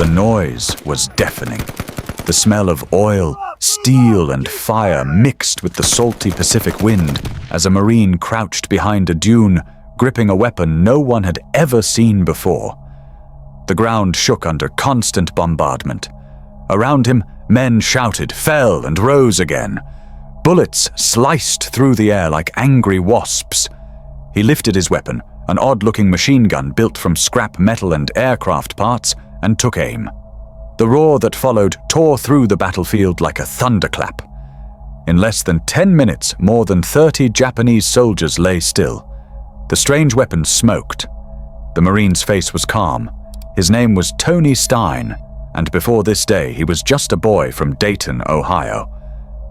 The noise was deafening. The smell of oil, steel, and fire mixed with the salty Pacific wind as a Marine crouched behind a dune, gripping a weapon no one had ever seen before. The ground shook under constant bombardment. Around him, men shouted, fell, and rose again. Bullets sliced through the air like angry wasps. He lifted his weapon, an odd-looking machine gun built from scrap metal and aircraft parts, and took aim. The roar that followed tore through the battlefield like a thunderclap. In less than 10 minutes, more than 30 Japanese soldiers lay still. The strange weapon smoked. The Marine's face was calm. His name was Tony Stein, and before this day he was just a boy from Dayton, Ohio.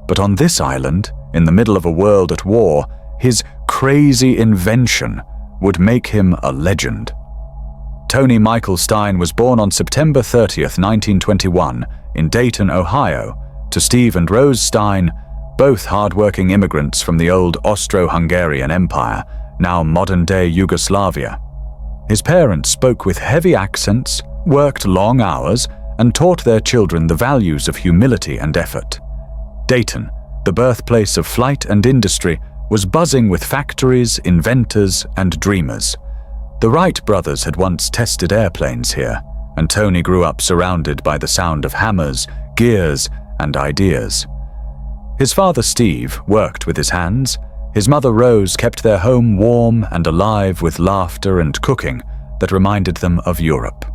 But on this island, in the middle of a world at war, his crazy invention would make him a legend. Tony Michael Stein was born on September 30th, 1921, in Dayton, Ohio, to Steve and Rose Stein, both hard-working immigrants from the old Austro-Hungarian Empire, now modern-day Yugoslavia. His parents spoke with heavy accents, worked long hours, and taught their children the values of humility and effort. Dayton, the birthplace of flight and industry, was buzzing with factories, inventors, and dreamers. The Wright brothers had once tested airplanes here, and Tony grew up surrounded by the sound of hammers, gears, and ideas. His father Steve worked with his hands. His mother Rose kept their home warm and alive with laughter and cooking that reminded them of Europe.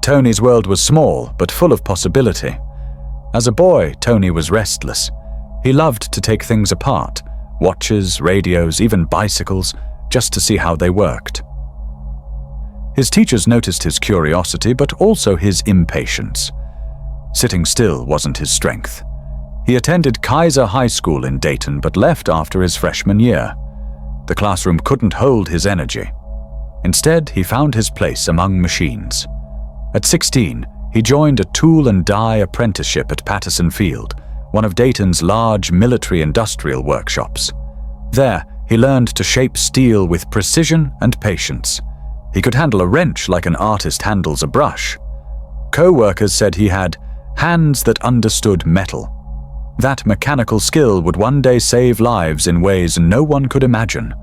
Tony's world was small but full of possibility. As a boy, Tony was restless. He loved to take things apart, watches, radios, even bicycles, just to see how they worked. His teachers noticed his curiosity, but also his impatience. Sitting still wasn't his strength. He attended Kaiser High School in Dayton, but left after his freshman year. The classroom couldn't hold his energy. Instead, he found his place among machines. At 16, he joined a tool and die apprenticeship at Patterson Field, one of Dayton's large military-industrial workshops. There, he learned to shape steel with precision and patience. He could handle a wrench like an artist handles a brush. Co-workers said he had hands that understood metal. That mechanical skill would one day save lives in ways no one could imagine.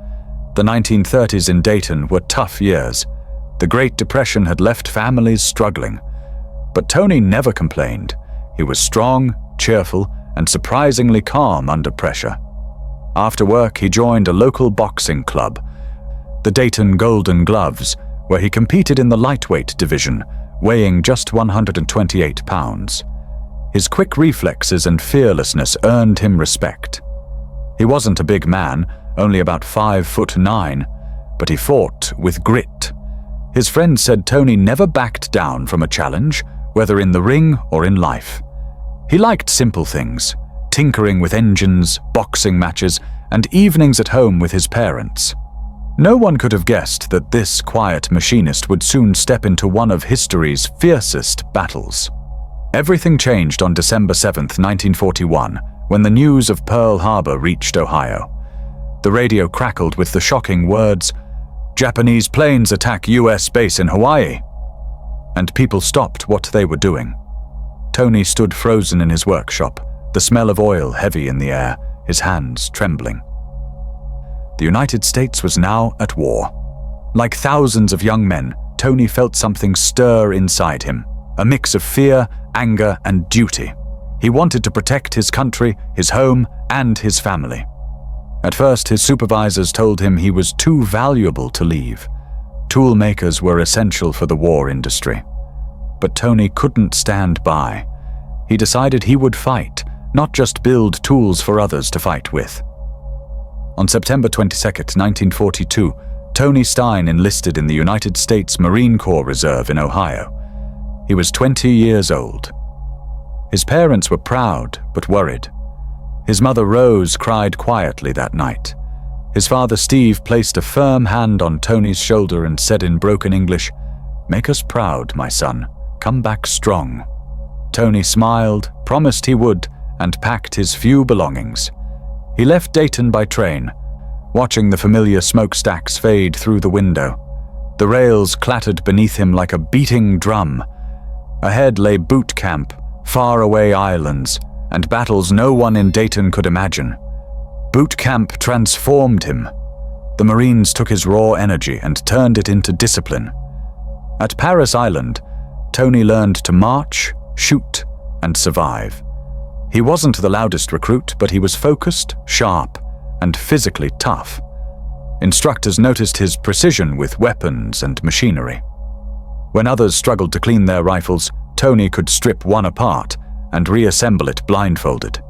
The 1930s in Dayton were tough years. The Great Depression had left families struggling. But Tony never complained. He was strong, cheerful, and surprisingly calm under pressure. After work, he joined a local boxing club, the Dayton Golden Gloves, where he competed in the lightweight division, weighing just 128 pounds. His quick reflexes and fearlessness earned him respect. He wasn't a big man, only about 5'9", but he fought with grit. His friends said Tony never backed down from a challenge, whether in the ring or in life. He liked simple things, tinkering with engines, boxing matches, and evenings at home with his parents. No one could have guessed that this quiet machinist would soon step into one of history's fiercest battles. Everything changed on December 7, 1941, when the news of Pearl Harbor reached Ohio. The radio crackled with the shocking words, "Japanese planes attack U.S. base in Hawaii." And people stopped what they were doing. Tony stood frozen in his workshop, the smell of oil heavy in the air, his hands trembling. The United States was now at war. Like thousands of young men, Tony felt something stir inside him, a mix of fear, anger, and duty. He wanted to protect his country, his home, and his family. At first, his supervisors told him he was too valuable to leave. Tool makers were essential for the war industry. But Tony couldn't stand by. He decided he would fight, not just build tools for others to fight with. On September 22, 1942, Tony Stein enlisted in the United States Marine Corps Reserve in Ohio. He was 20 years old. His parents were proud but worried. His mother Rose cried quietly that night. His father Steve placed a firm hand on Tony's shoulder and said in broken English, "Make us proud, my son. Come back strong." Tony smiled, promised he would, and packed his few belongings. He left Dayton by train, watching the familiar smokestacks fade through the window. The rails clattered beneath him like a beating drum. Ahead lay boot camp, faraway islands, and battles no one in Dayton could imagine. Boot camp transformed him. The Marines took his raw energy and turned it into discipline. At Paris Island, Tony learned to march, shoot, and survive. He wasn't the loudest recruit, but he was focused, sharp, and physically tough. Instructors noticed his precision with weapons and machinery. When others struggled to clean their rifles, Tony could strip one apart and reassemble it blindfolded.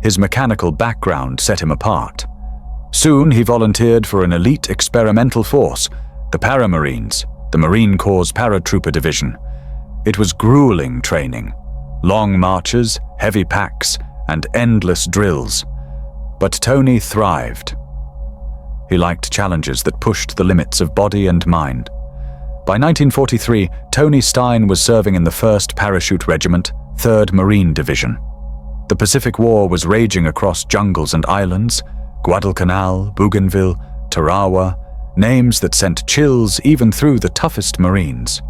His mechanical background set him apart. Soon he volunteered for an elite experimental force, the Paramarines, the Marine Corps Paratrooper Division. It was grueling training. Long marches, heavy packs, and endless drills. But Tony thrived. He liked challenges that pushed the limits of body and mind. By 1943, Tony Stein was serving in the 1st Parachute Regiment, 3rd Marine Division. The Pacific War was raging across jungles and islands, Guadalcanal, Bougainville, Tarawa, names that sent chills even through the toughest Marines.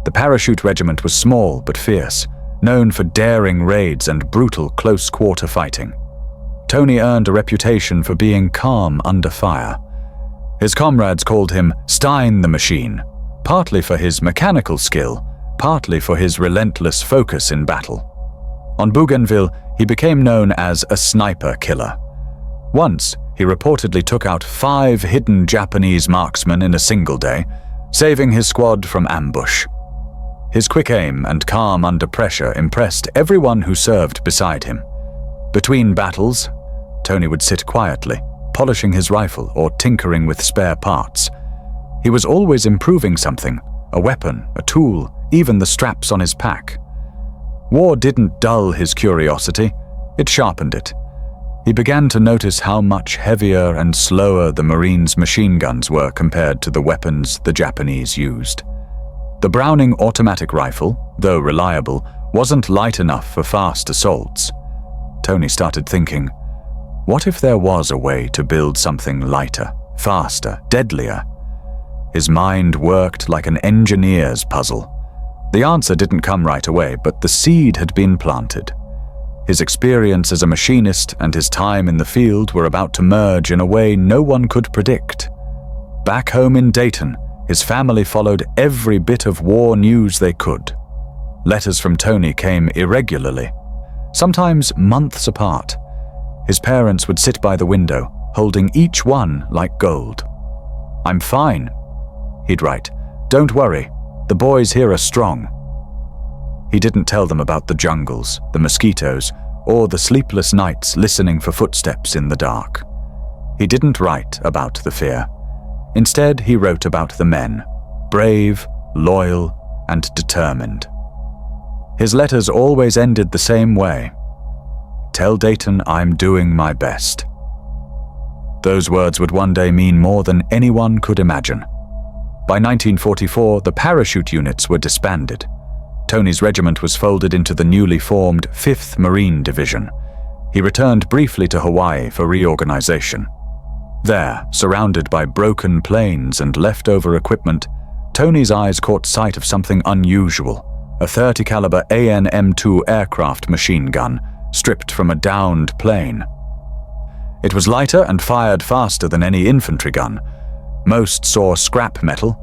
The Parachute Regiment was small but fierce, known for daring raids and brutal close-quarter fighting. Tony earned a reputation for being calm under fire. His comrades called him Stein the Machine, partly for his mechanical skill, partly for his relentless focus in battle. On Bougainville, he became known as a sniper killer. Once, he reportedly took out 5 hidden Japanese marksmen in a single day, saving his squad from ambush. His quick aim and calm under pressure impressed everyone who served beside him. Between battles, Tony would sit quietly, polishing his rifle or tinkering with spare parts. He was always improving something, a weapon, a tool, even the straps on his pack. War didn't dull his curiosity, it sharpened it. He began to notice how much heavier and slower the Marines' machine guns were compared to the weapons the Japanese used. The Browning automatic rifle, though reliable, wasn't light enough for fast assaults. Tony started thinking, what if there was a way to build something lighter, faster, deadlier? His mind worked like an engineer's puzzle. The answer didn't come right away, but the seed had been planted. His experience as a machinist and his time in the field were about to merge in a way no one could predict. Back home in Dayton, his family followed every bit of war news they could. Letters from Tony came irregularly, sometimes months apart. His parents would sit by the window, holding each one like gold. "I'm fine," he'd write. "Don't worry, the boys here are strong." He didn't tell them about the jungles, the mosquitoes, or the sleepless nights listening for footsteps in the dark. He didn't write about the fear. Instead, he wrote about the men, brave, loyal, and determined. His letters always ended the same way. "Tell Dayton I'm doing my best." Those words would one day mean more than anyone could imagine. By 1944, the parachute units were disbanded. Tony's regiment was folded into the newly formed 5th Marine Division. He returned briefly to Hawaii for reorganization. There, surrounded by broken planes and leftover equipment, Tony's eyes caught sight of something unusual, a .30 caliber AN-M2 aircraft machine gun stripped from a downed plane. It was lighter and fired faster than any infantry gun. Most saw scrap metal.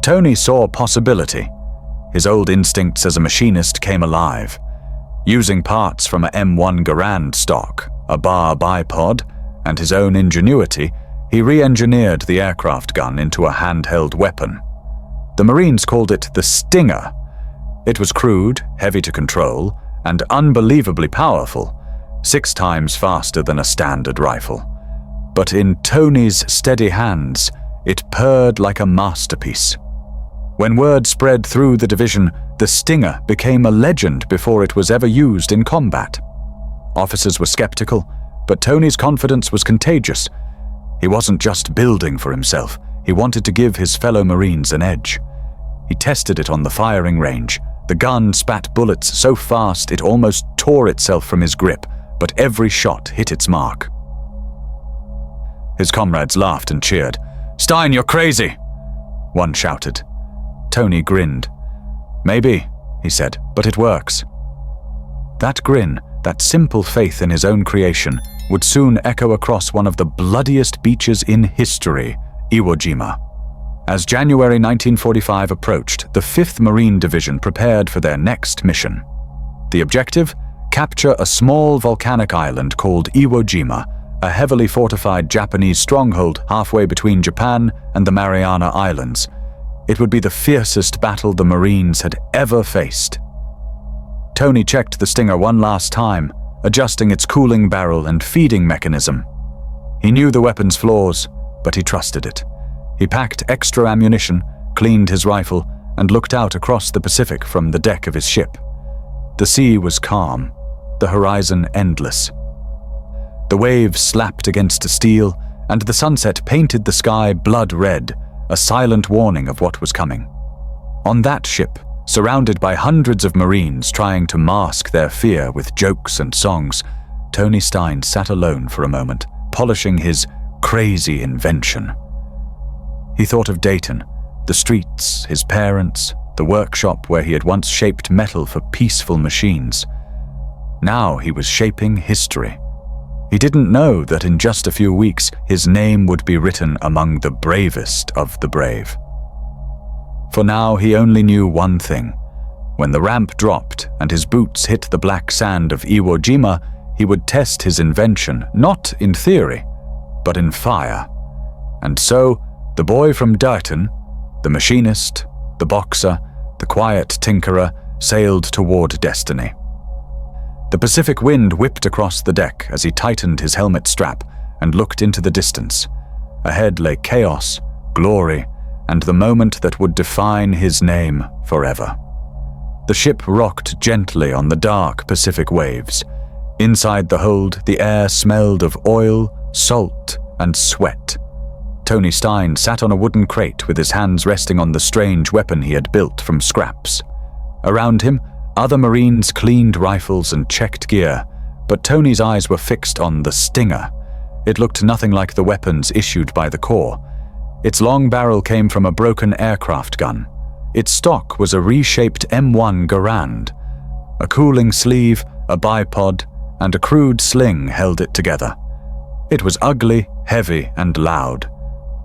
Tony saw possibility. His old instincts as a machinist came alive. Using parts from a M1 Garand stock, a bar bipod, and his own ingenuity, he re-engineered the aircraft gun into a handheld weapon. The Marines called it the Stinger. It was crude, heavy to control, and unbelievably powerful, 6 times faster than a standard rifle. But in Tony's steady hands, it purred like a masterpiece. When word spread through the division, the Stinger became a legend before it was ever used in combat. Officers were skeptical, but Tony's confidence was contagious. He wasn't just building for himself, he wanted to give his fellow Marines an edge. He tested it on the firing range. The gun spat bullets so fast it almost tore itself from his grip, but every shot hit its mark. His comrades laughed and cheered. "Stein, you're crazy!" one shouted. Tony grinned. "Maybe," he said, "but it works." That grin, that simple faith in his own creation, would soon echo across one of the bloodiest beaches in history, Iwo Jima. As January 1945 approached, the 5th Marine Division prepared for their next mission. The objective? Capture a small volcanic island called Iwo Jima, a heavily fortified Japanese stronghold halfway between Japan and the Mariana Islands. It would be the fiercest battle the Marines had ever faced. Tony checked the Stinger one last time, adjusting its cooling barrel and feeding mechanism. He knew the weapon's flaws, but he trusted it. He packed extra ammunition, cleaned his rifle, and looked out across the Pacific from the deck of his ship. The sea was calm, the horizon endless. The waves slapped against steel, and the sunset painted the sky blood red, a silent warning of what was coming. On that ship, surrounded by hundreds of Marines trying to mask their fear with jokes and songs, Tony Stein sat alone for a moment, polishing his crazy invention. He thought of Dayton, the streets, his parents, the workshop where he had once shaped metal for peaceful machines. Now he was shaping history. He didn't know that in just a few weeks his name would be written among the bravest of the brave. For now he only knew one thing. When the ramp dropped and his boots hit the black sand of Iwo Jima, he would test his invention, not in theory, but in fire. And so, the boy from Dayton, the machinist, the boxer, the quiet tinkerer, sailed toward destiny. The Pacific wind whipped across the deck as he tightened his helmet strap and looked into the distance. Ahead lay chaos, glory, and the moment that would define his name forever. The ship rocked gently on the dark Pacific waves. Inside the hold, the air smelled of oil, salt, and sweat. Tony Stein sat on a wooden crate with his hands resting on the strange weapon he had built from scraps. Around him, other Marines cleaned rifles and checked gear, but Tony's eyes were fixed on the Stinger. It looked nothing like the weapons issued by the Corps. Its long barrel came from a broken aircraft gun. Its stock was a reshaped M1 Garand. A cooling sleeve, a bipod, and a crude sling held it together. It was ugly, heavy, and loud,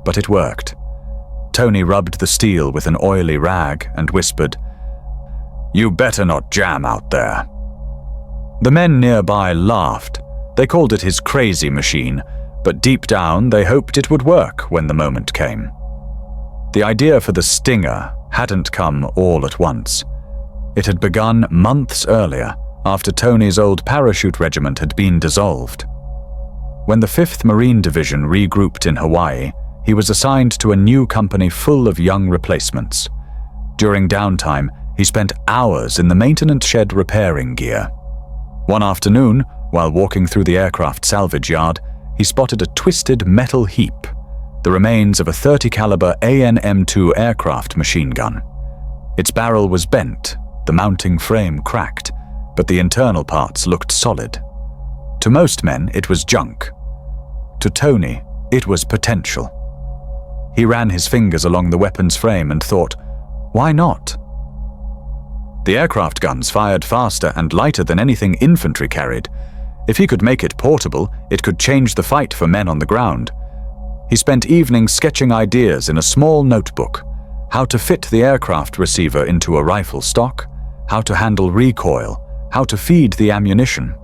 but it worked. Tony rubbed the steel with an oily rag and whispered, "You better not jam out there." The men nearby laughed. They called it his crazy machine, but deep down they hoped it would work when the moment came. The idea for the Stinger hadn't come all at once. It had begun months earlier, after Tony's old parachute regiment had been dissolved. When the 5th Marine Division regrouped in Hawaii, he was assigned to a new company full of young replacements. During downtime, he spent hours in the maintenance shed repairing gear. One afternoon, while walking through the aircraft salvage yard, he spotted a twisted metal heap, the remains of a .30 caliber AN-M2 aircraft machine gun. Its barrel was bent, the mounting frame cracked, but the internal parts looked solid. To most men, it was junk. To Tony, it was potential. He ran his fingers along the weapon's frame and thought, why not? The aircraft guns fired faster and lighter than anything infantry carried. If he could make it portable, it could change the fight for men on the ground. He spent evenings sketching ideas in a small notebook: how to fit the aircraft receiver into a rifle stock, how to handle recoil, how to feed the ammunition.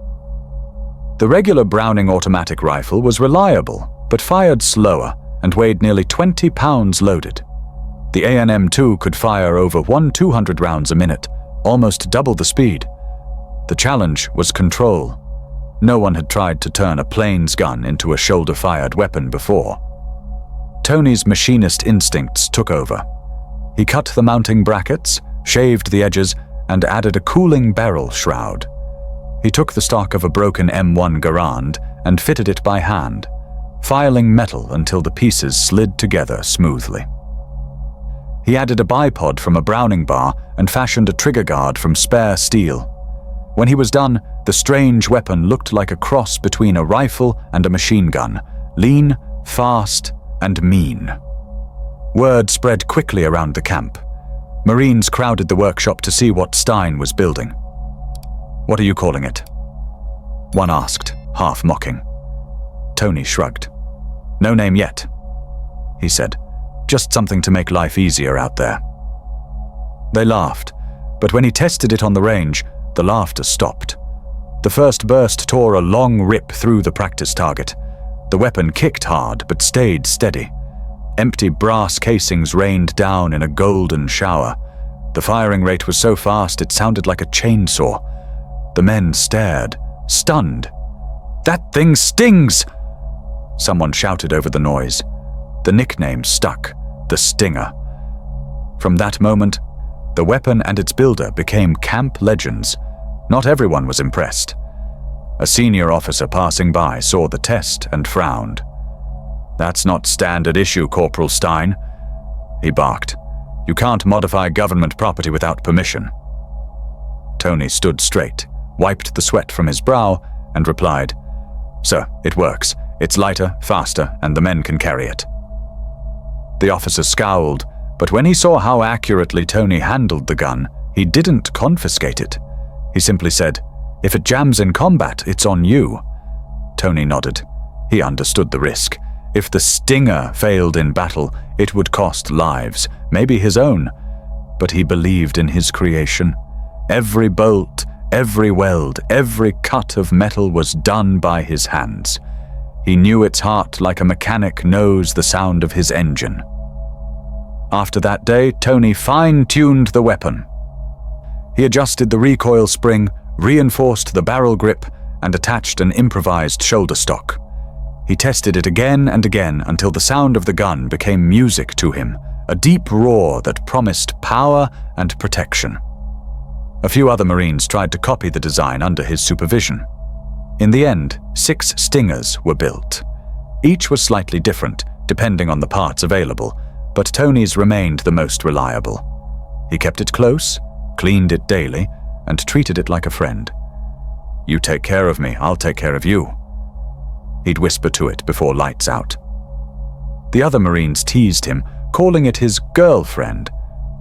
The regular Browning automatic rifle was reliable, but fired slower and weighed nearly 20 pounds loaded. The AN-M2 could fire over 200 rounds a minute, almost double the speed. The challenge was control. No one had tried to turn a plane's gun into a shoulder-fired weapon before. Tony's machinist instincts took over. He cut the mounting brackets, shaved the edges, and added a cooling barrel shroud. He took the stock of a broken M1 Garand and fitted it by hand, filing metal until the pieces slid together smoothly. He added a bipod from a Browning bar and fashioned a trigger guard from spare steel. When he was done, the strange weapon looked like a cross between a rifle and a machine gun, lean, fast, and mean. Word spread quickly around the camp. Marines crowded the workshop to see what Stein was building. "What are you calling it?" one asked, half mocking. Tony shrugged. "No name yet," he said. "Just something to make life easier out there." They laughed, but when he tested it on the range, the laughter stopped. The first burst tore a long rip through the practice target. The weapon kicked hard but stayed steady. Empty brass casings rained down in a golden shower. The firing rate was so fast it sounded like a chainsaw. The men stared, stunned. "That thing stings!" Someone shouted over the noise. The nickname stuck, the Stinger. From that moment, the weapon and its builder became camp legends. Not everyone was impressed. A senior officer passing by saw the test and frowned. "That's not standard issue, Corporal Stein," he barked. "You can't modify government property without permission." Tony stood straight, wiped the sweat from his brow, and replied, "Sir, it works. It's lighter, faster, and the men can carry it." The officer scowled, but when he saw how accurately Tony handled the gun, he didn't confiscate it. He simply said, "If it jams in combat, it's on you." Tony nodded. He understood the risk. If the Stinger failed in battle, it would cost lives, maybe his own. But he believed in his creation. Every bolt, every weld, every cut of metal was done by his hands. He knew its heart like a mechanic knows the sound of his engine. After that day, Tony fine-tuned the weapon. He adjusted the recoil spring, reinforced the barrel grip, and attached an improvised shoulder stock. He tested it again and again until the sound of the gun became music to him, a deep roar that promised power and protection. A few other Marines tried to copy the design under his supervision. In the end, 6 Stingers were built. Each was slightly different, depending on the parts available, but Tony's remained the most reliable. He kept it close, cleaned it daily, and treated it like a friend. "You take care of me, I'll take care of you," he'd whisper to it before lights out. The other Marines teased him, calling it his girlfriend,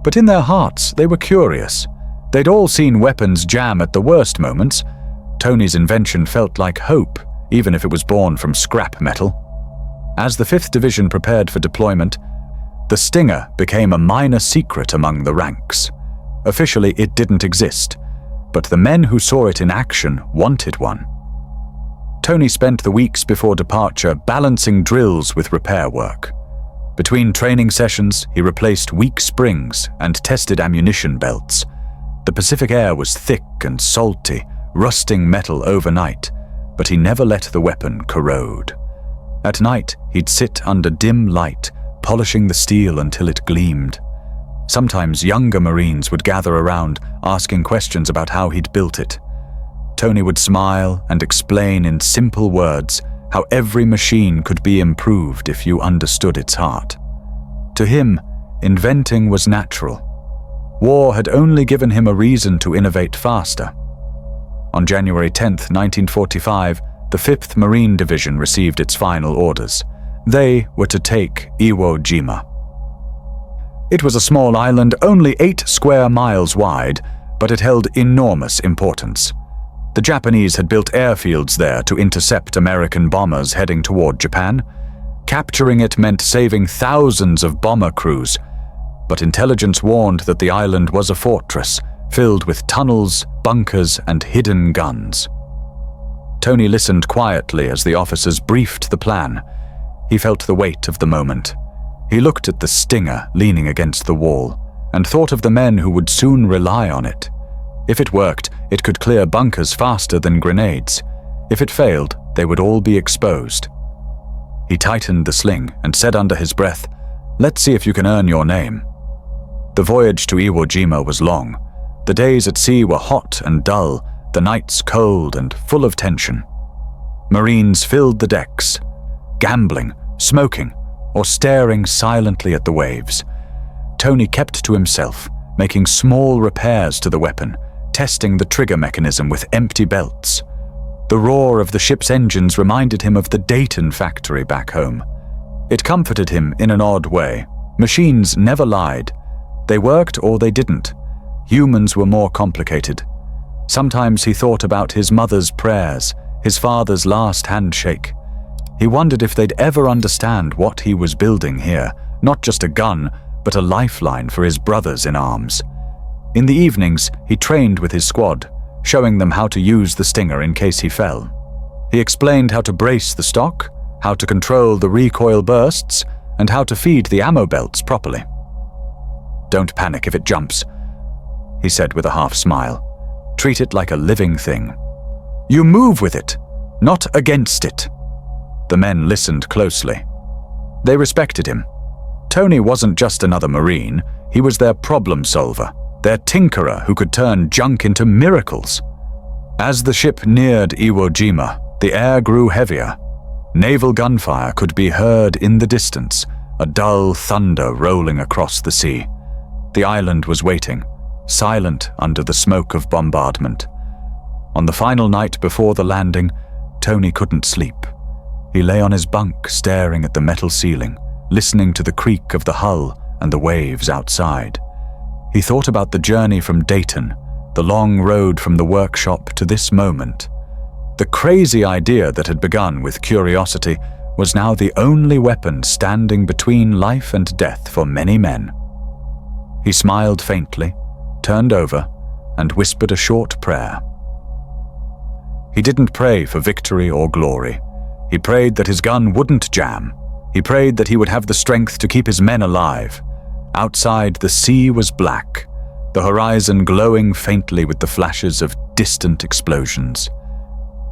but in their hearts they were curious. They'd all seen weapons jam at the worst moments. Tony's invention felt like hope, even if it was born from scrap metal. As the 5th Division prepared for deployment, the Stinger became a minor secret among the ranks. Officially, it didn't exist, but the men who saw it in action wanted one. Tony spent the weeks before departure balancing drills with repair work. Between training sessions, he replaced weak springs and tested ammunition belts. The Pacific air was thick and salty, rusting metal overnight, but he never let the weapon corrode. At night, he'd sit under dim light, polishing the steel until it gleamed. Sometimes younger Marines would gather around, asking questions about how he'd built it. Tony would smile and explain in simple words how every machine could be improved if you understood its heart. To him, inventing was natural. War had only given him a reason to innovate faster. On January 10, 1945, the 5th Marine Division received its final orders. They were to take Iwo Jima. It was a small island only 8 square miles wide, but it held enormous importance. The Japanese had built airfields there to intercept American bombers heading toward Japan. Capturing it meant saving thousands of bomber crews, but intelligence warned that the island was a fortress, filled with tunnels, bunkers, and hidden guns. Tony listened quietly as the officers briefed the plan. He felt the weight of the moment. He looked at the Stinger leaning against the wall, and thought of the men who would soon rely on it. If it worked, it could clear bunkers faster than grenades. If it failed, they would all be exposed. He tightened the sling and said under his breath, "Let's see if you can earn your name." The voyage to Iwo Jima was long. The days at sea were hot and dull, the nights cold and full of tension. Marines filled the decks, gambling, smoking, or staring silently at the waves. Tony kept to himself, making small repairs to the weapon, testing the trigger mechanism with empty belts. The roar of the ship's engines reminded him of the Dayton factory back home. It comforted him in an odd way. Machines never lied. They worked or they didn't. Humans were more complicated. Sometimes he thought about his mother's prayers, his father's last handshake. He wondered if they'd ever understand what he was building here, not just a gun, but a lifeline for his brothers in arms. In the evenings, he trained with his squad, showing them how to use the Stinger in case he fell. He explained how to brace the stock, how to control the recoil bursts, and how to feed the ammo belts properly. "Don't panic if it jumps," he said with a half smile. "Treat it like a living thing. You move with it, not against it." The men listened closely. They respected him. Tony wasn't just another Marine, he was their problem solver, their tinkerer who could turn junk into miracles. As the ship neared Iwo Jima, the air grew heavier. Naval gunfire could be heard in the distance, a dull thunder rolling across the sea. The island was waiting, silent under the smoke of bombardment. On the final night before the landing, Tony couldn't sleep. He lay on his bunk staring at the metal ceiling, listening to the creak of the hull and the waves outside. He thought about the journey from Dayton, the long road from the workshop to this moment. The crazy idea that had begun with curiosity was now the only weapon standing between life and death for many men. He smiled faintly, turned over, and whispered a short prayer. He didn't pray for victory or glory. He prayed that his gun wouldn't jam. He prayed that he would have the strength to keep his men alive. Outside, the sea was black, the horizon glowing faintly with the flashes of distant explosions.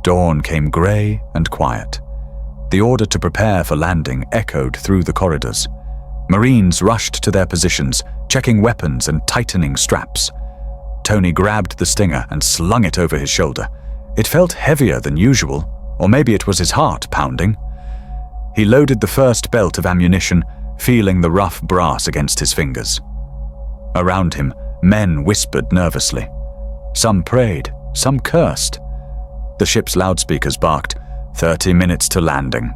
Dawn came grey and quiet. The order to prepare for landing echoed through the corridors. Marines rushed to their positions, checking weapons and tightening straps. Tony grabbed the Stinger and slung it over his shoulder. It felt heavier than usual, or maybe it was his heart pounding. He loaded the first belt of ammunition, feeling the rough brass against his fingers. Around him, men whispered nervously. Some prayed, some cursed. The ship's loudspeakers barked, 30 minutes to landing.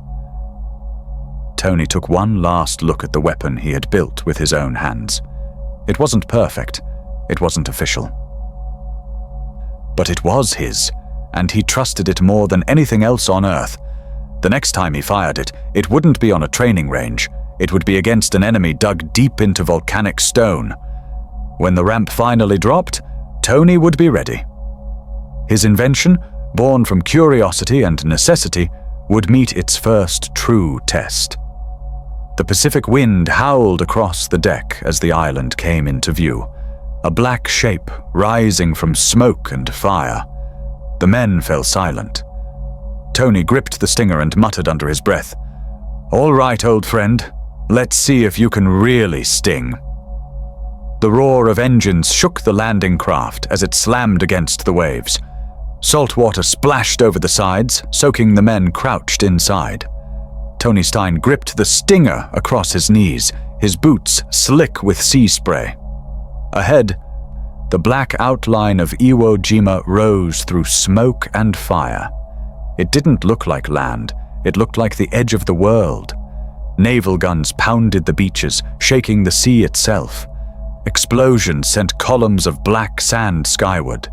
Tony took one last look at the weapon he had built with his own hands. It wasn't perfect, it wasn't official. But it was his, and he trusted it more than anything else on Earth. The next time he fired it, it wouldn't be on a training range. It would be against an enemy dug deep into volcanic stone. When the ramp finally dropped, Tony would be ready. His invention, born from curiosity and necessity, would meet its first true test. The Pacific wind howled across the deck as the island came into view, a black shape rising from smoke and fire. The men fell silent. Tony gripped the Stinger and muttered under his breath, "All right, old friend, let's see if you can really sting." The roar of engines shook the landing craft as it slammed against the waves. Salt water splashed over the sides, soaking the men crouched inside. Tony Stein gripped the Stinger across his knees, his boots slick with sea spray. Ahead, the black outline of Iwo Jima rose through smoke and fire. It didn't look like land, it looked like the edge of the world. Naval guns pounded the beaches, shaking the sea itself. Explosions sent columns of black sand skyward.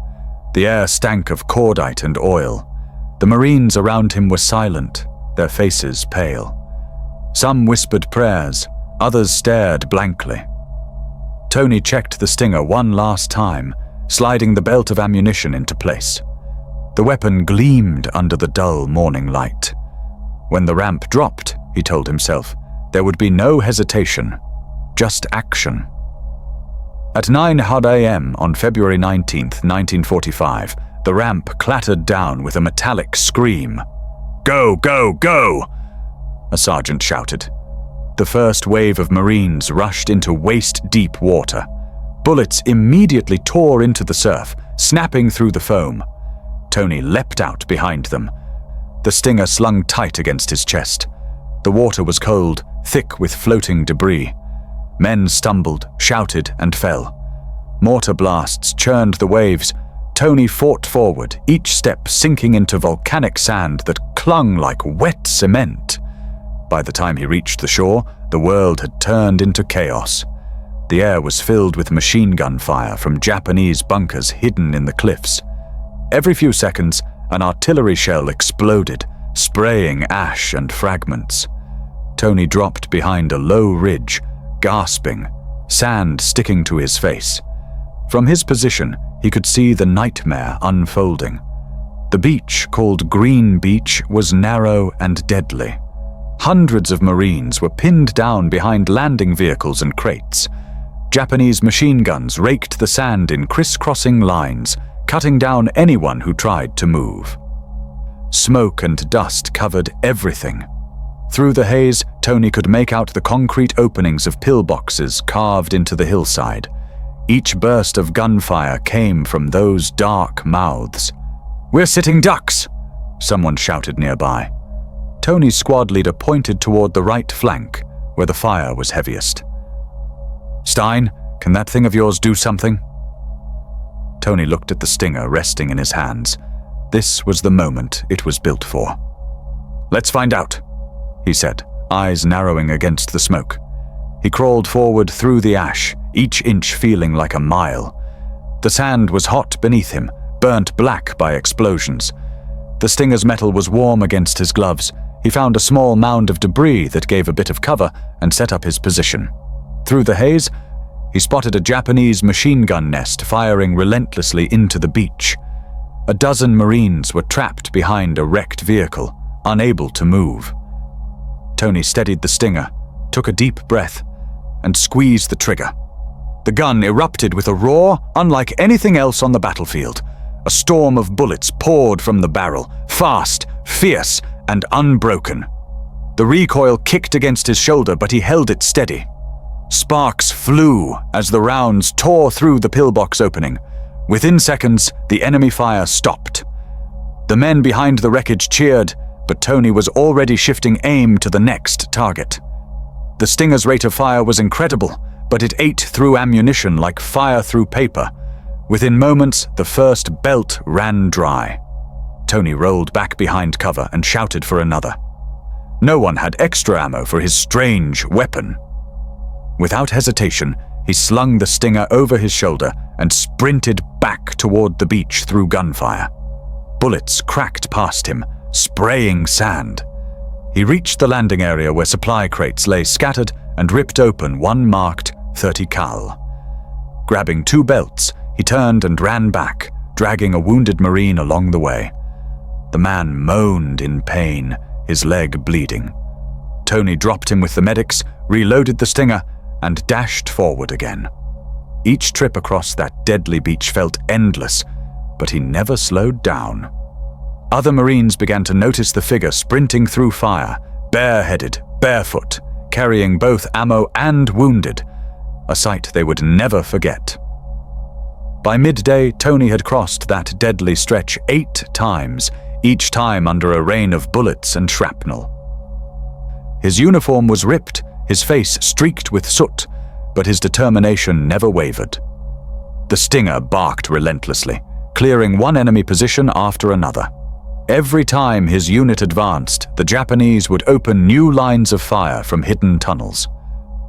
The air stank of cordite and oil. The Marines around him were silent, their faces pale. Some whispered prayers, others stared blankly. Tony checked the Stinger one last time, sliding the belt of ammunition into place. The weapon gleamed under the dull morning light. When the ramp dropped, he told himself, there would be no hesitation, just action. At 9:00 a.m. on February 19th, 1945, the ramp clattered down with a metallic scream. "Go, go, go!" a sergeant shouted. The first wave of Marines rushed into waist-deep water. Bullets immediately tore into the surf, snapping through the foam. Tony leapt out behind them. The Stinger slung tight against his chest. The water was cold, thick with floating debris. Men stumbled, shouted, and fell. Mortar blasts churned the waves. Tony fought forward, each step sinking into volcanic sand that clung like wet cement. By the time he reached the shore, the world had turned into chaos. The air was filled with machine gun fire from Japanese bunkers hidden in the cliffs. Every few seconds, an artillery shell exploded, spraying ash and fragments. Tony dropped behind a low ridge, gasping, sand sticking to his face. From his position, he could see the nightmare unfolding. The beach, called Green Beach, was narrow and deadly. Hundreds of Marines were pinned down behind landing vehicles and crates. Japanese machine guns raked the sand in crisscrossing lines, cutting down anyone who tried to move. Smoke and dust covered everything. Through the haze, Tony could make out the concrete openings of pillboxes carved into the hillside. Each burst of gunfire came from those dark mouths. "We're sitting ducks!" someone shouted nearby. Tony's squad leader pointed toward the right flank, where the fire was heaviest. "Stein, can that thing of yours do something?" Tony looked at the Stinger resting in his hands. This was the moment it was built for. "Let's find out," he said, eyes narrowing against the smoke. He crawled forward through the ash, each inch feeling like a mile. The sand was hot beneath him, burnt black by explosions. The Stinger's metal was warm against his gloves. He found a small mound of debris that gave a bit of cover and set up his position. Through the haze, he spotted a Japanese machine gun nest firing relentlessly into the beach. A dozen Marines were trapped behind a wrecked vehicle, unable to move. Tony steadied the Stinger, took a deep breath, and squeezed the trigger. The gun erupted with a roar unlike anything else on the battlefield. A storm of bullets poured from the barrel, fast, fierce, and unbroken. The recoil kicked against his shoulder, but he held it steady. Sparks flew as the rounds tore through the pillbox opening. Within seconds, the enemy fire stopped. The men behind the wreckage cheered, but Tony was already shifting aim to the next target. The Stinger's rate of fire was incredible, but it ate through ammunition like fire through paper. Within moments, the first belt ran dry. Tony rolled back behind cover and shouted for another. No one had extra ammo for his strange weapon. Without hesitation, he slung the Stinger over his shoulder and sprinted back toward the beach through gunfire. Bullets cracked past him, spraying sand. He reached the landing area where supply crates lay scattered and ripped open one marked 30 cal. Grabbing 2 belts, he turned and ran back, dragging a wounded Marine along the way. The man moaned in pain, his leg bleeding. Tony dropped him with the medics, reloaded the Stinger, and dashed forward again. Each trip across that deadly beach felt endless, but he never slowed down. Other Marines began to notice the figure sprinting through fire, bareheaded, barefoot, carrying both ammo and wounded, a sight they would never forget. By midday, Tony had crossed that deadly stretch 8 times, each time under a rain of bullets and shrapnel. His uniform was ripped, his face streaked with soot, but his determination never wavered. The Stinger barked relentlessly, clearing one enemy position after another. Every time his unit advanced, the Japanese would open new lines of fire from hidden tunnels.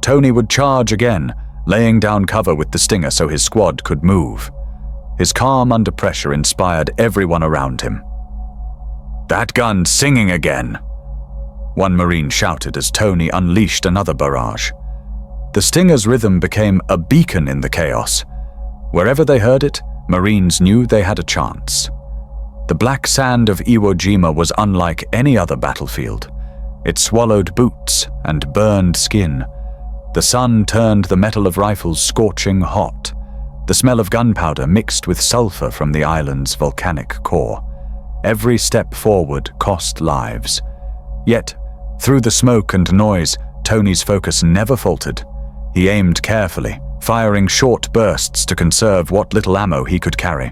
Tony would charge again, laying down cover with the Stinger so his squad could move. His calm under pressure inspired everyone around him. "That gun's singing again," one Marine shouted as Tony unleashed another barrage. The Stinger's rhythm became a beacon in the chaos. Wherever they heard it, Marines knew they had a chance. The black sand of Iwo Jima was unlike any other battlefield. It swallowed boots and burned skin. The sun turned the metal of rifles scorching hot. The smell of gunpowder mixed with sulfur from the island's volcanic core. Every step forward cost lives. Yet, through the smoke and noise, Tony's focus never faltered. He aimed carefully, firing short bursts to conserve what little ammo he could carry.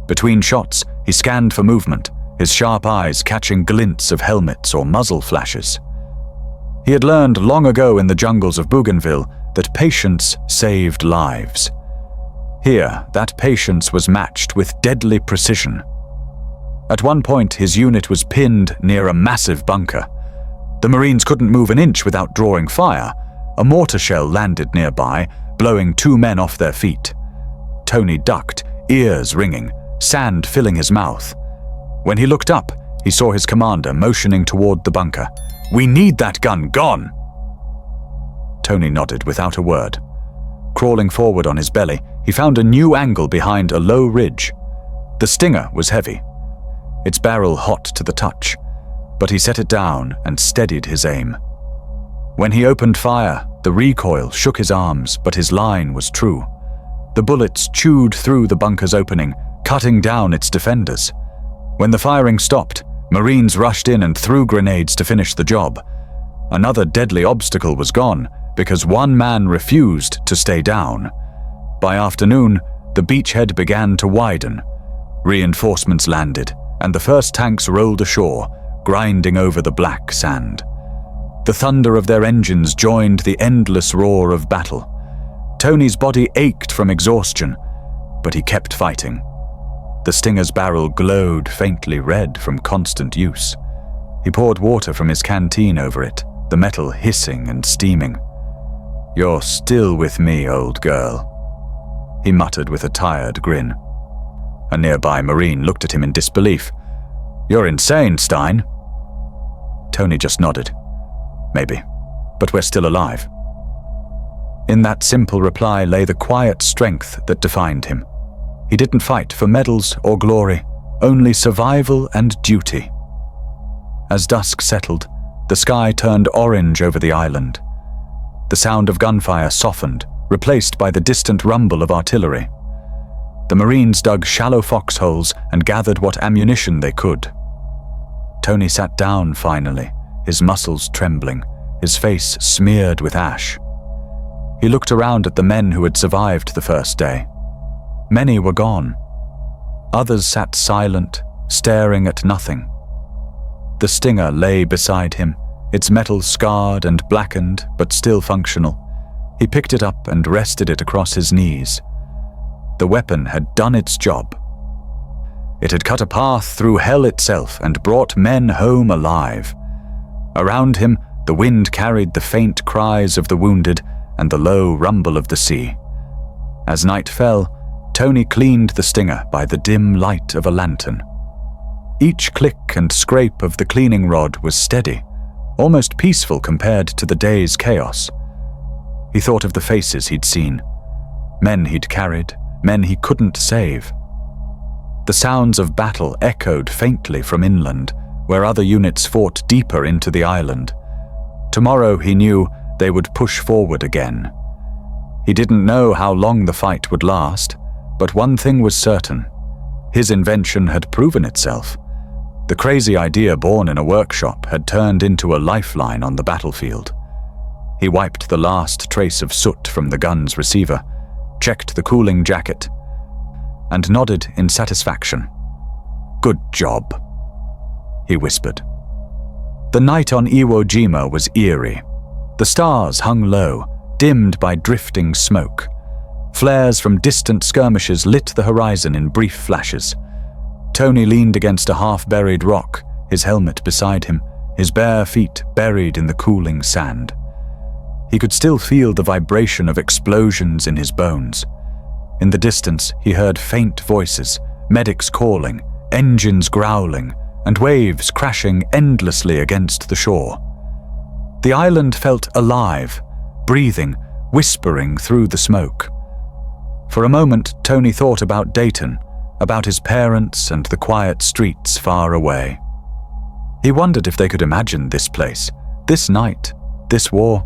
Between shots, he scanned for movement, his sharp eyes catching glints of helmets or muzzle flashes. He had learned long ago in the jungles of Bougainville that patience saved lives. Here, that patience was matched with deadly precision. At one point, his unit was pinned near a massive bunker. The Marines couldn't move an inch without drawing fire. A mortar shell landed nearby, blowing 2 men off their feet. Tony ducked, ears ringing, sand filling his mouth. When he looked up, he saw his commander motioning toward the bunker. "We need that gun gone!" Tony nodded without a word. Crawling forward on his belly, he found a new angle behind a low ridge. The Stinger was heavy, its barrel hot to the touch, but he set it down and steadied his aim. When he opened fire, the recoil shook his arms, but his line was true. The bullets chewed through the bunker's opening, cutting down its defenders. When the firing stopped, Marines rushed in and threw grenades to finish the job. Another deadly obstacle was gone because one man refused to stay down. By afternoon, the beachhead began to widen. Reinforcements landed, and the first tanks rolled ashore, grinding over the black sand. The thunder of their engines joined the endless roar of battle. Tony's body ached from exhaustion, but he kept fighting. The Stinger's barrel glowed faintly red from constant use. He poured water from his canteen over it, the metal hissing and steaming. "You're still with me, old girl," he muttered with a tired grin. A nearby Marine looked at him in disbelief. "You're insane, Stein." Tony just nodded. "Maybe, but we're still alive." In that simple reply lay the quiet strength that defined him. He didn't fight for medals or glory, only survival and duty. As dusk settled, the sky turned orange over the island. The sound of gunfire softened, replaced by the distant rumble of artillery. The Marines dug shallow foxholes and gathered what ammunition they could. Tony sat down finally, his muscles trembling, his face smeared with ash. He looked around at the men who had survived the first day. Many were gone. Others sat silent, staring at nothing. The Stinger lay beside him, its metal scarred and blackened, but still functional. He picked it up and rested it across his knees. The weapon had done its job. It had cut a path through hell itself and brought men home alive. Around him, the wind carried the faint cries of the wounded and the low rumble of the sea. As night fell, Tony cleaned the Stinger by the dim light of a lantern. Each click and scrape of the cleaning rod was steady, almost peaceful compared to the day's chaos. He thought of the faces he'd seen, men he'd carried, men he couldn't save. The sounds of battle echoed faintly from inland, where other units fought deeper into the island. Tomorrow, he knew, they would push forward again. He didn't know how long the fight would last, but one thing was certain. His invention had proven itself. The crazy idea born in a workshop had turned into a lifeline on the battlefield. He wiped the last trace of soot from the gun's receiver, checked the cooling jacket, and nodded in satisfaction. "Good job," he whispered. The night on Iwo Jima was eerie. The stars hung low, dimmed by drifting smoke. Flares from distant skirmishes lit the horizon in brief flashes. Tony leaned against a half-buried rock, his helmet beside him, his bare feet buried in the cooling sand. He could still feel the vibration of explosions in his bones. In the distance, he heard faint voices, medics calling, engines growling, and waves crashing endlessly against the shore. The island felt alive, breathing, whispering through the smoke. For a moment, Tony thought about Dayton, about his parents and the quiet streets far away. He wondered if they could imagine this place, this night, this war.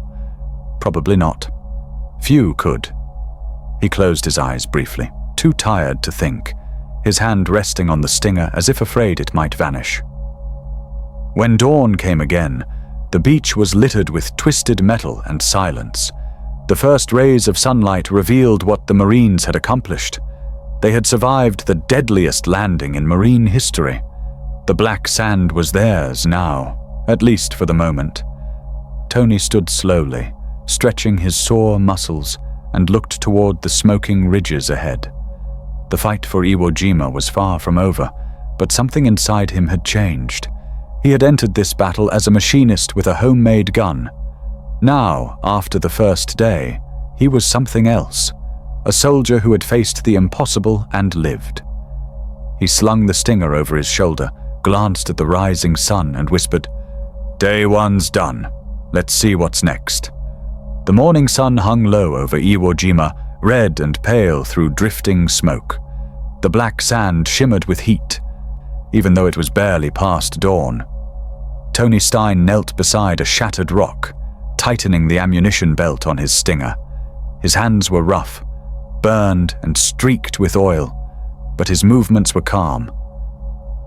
Probably not. Few could. He closed his eyes briefly, too tired to think, his hand resting on the Stinger as if afraid it might vanish. When dawn came again, the beach was littered with twisted metal and silence. The first rays of sunlight revealed what the Marines had accomplished. They had survived the deadliest landing in marine history. The black sand was theirs now, at least for the moment. Tony stood slowly, stretching his sore muscles, and looked toward the smoking ridges ahead. The fight for Iwo Jima was far from over, but something inside him had changed. He had entered this battle as a machinist with a homemade gun. Now, after the first day, He was something else, a soldier who had faced the impossible and lived. He slung the stinger over his shoulder, glanced at the rising sun and whispered, "Day one's done. Let's see what's next." The morning sun hung low over Iwo Jima, red and pale through drifting smoke. The black sand shimmered with heat, even though it was barely past dawn. Tony Stein knelt beside a shattered rock, tightening the ammunition belt on his stinger. His hands were rough, burned and streaked with oil, but his movements were calm.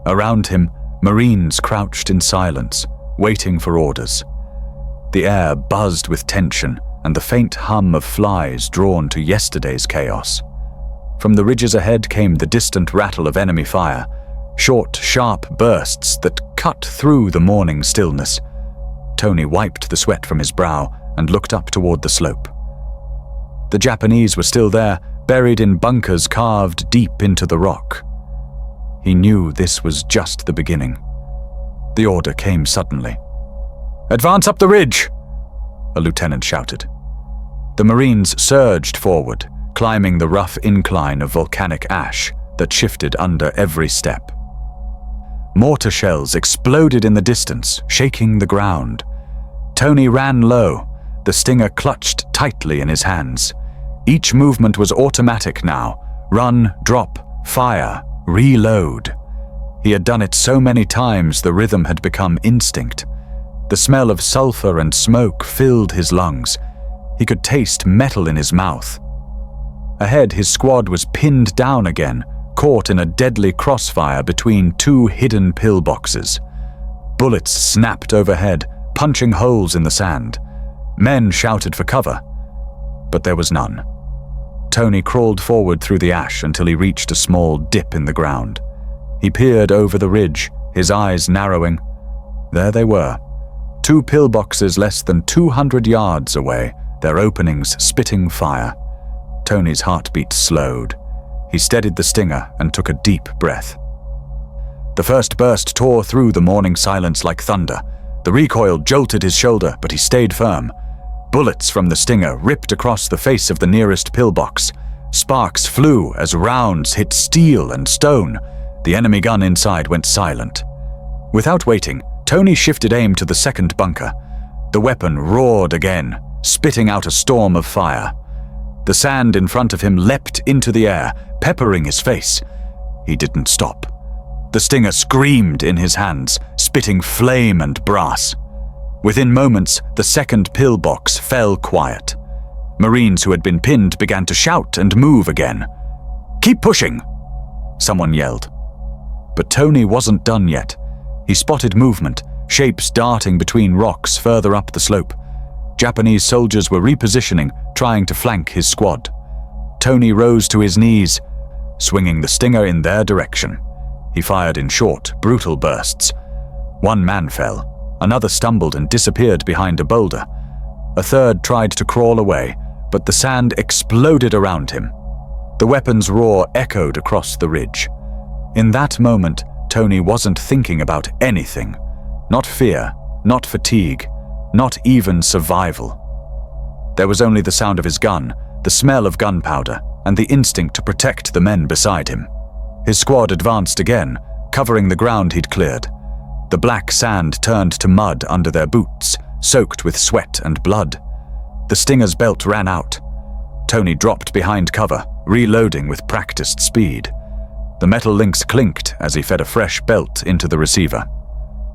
Around him, Marines crouched in silence, waiting for orders. The air buzzed with tension and the faint hum of flies drawn to yesterday's chaos. From the ridges ahead came the distant rattle of enemy fire, short, sharp bursts that cut through the morning stillness. Tony wiped the sweat from his brow and looked up toward the slope. The Japanese were still there, buried in bunkers carved deep into the rock. He knew this was just the beginning. The order came suddenly. "Advance up the ridge!" a lieutenant shouted. The Marines surged forward, climbing the rough incline of volcanic ash that shifted under every step. Mortar shells exploded in the distance, shaking the ground. Tony ran low, the stinger clutched tightly in his hands. Each movement was automatic now. Run, drop, fire, reload. He had done it so many times the rhythm had become instinct. The smell of sulfur and smoke filled his lungs. He could taste metal in his mouth. Ahead, his squad was pinned down again, caught in a deadly crossfire between two hidden pillboxes. Bullets snapped overhead, punching holes in the sand. Men shouted for cover, but there was none. Tony crawled forward through the ash until he reached a small dip in the ground. He peered over the ridge, his eyes narrowing. There they were, two pillboxes less than 200 yards away, their openings spitting fire. Tony's heartbeat slowed. He steadied the stinger and took a deep breath. The first burst tore through the morning silence like thunder. The recoil jolted his shoulder, but he stayed firm. Bullets from the stinger ripped across the face of the nearest pillbox. Sparks flew as rounds hit steel and stone. The enemy gun inside went silent. Without waiting, Tony shifted aim to the second bunker. The weapon roared again, spitting out a storm of fire. The sand in front of him leapt into the air, peppering his face. He didn't stop. The stinger screamed in his hands, spitting flame and brass. Within moments, the second pillbox fell quiet. Marines who had been pinned began to shout and move again. "Keep pushing!" someone yelled. But Tony wasn't done yet. He spotted movement, shapes darting between rocks further up the slope. Japanese soldiers were repositioning, trying to flank his squad. Tony rose to his knees, swinging the stinger in their direction. He fired in short, brutal bursts. One man fell. Another stumbled and disappeared behind a boulder. A third tried to crawl away, but the sand exploded around him. The weapon's roar echoed across the ridge. In that moment, Tony wasn't thinking about anything. Not fear, not fatigue, not even survival. There was only the sound of his gun, the smell of gunpowder, and the instinct to protect the men beside him. His squad advanced again, covering the ground he'd cleared. The black sand turned to mud under their boots, soaked with sweat and blood. The stinger's belt ran out. Tony dropped behind cover, reloading with practiced speed. The metal links clinked as he fed a fresh belt into the receiver.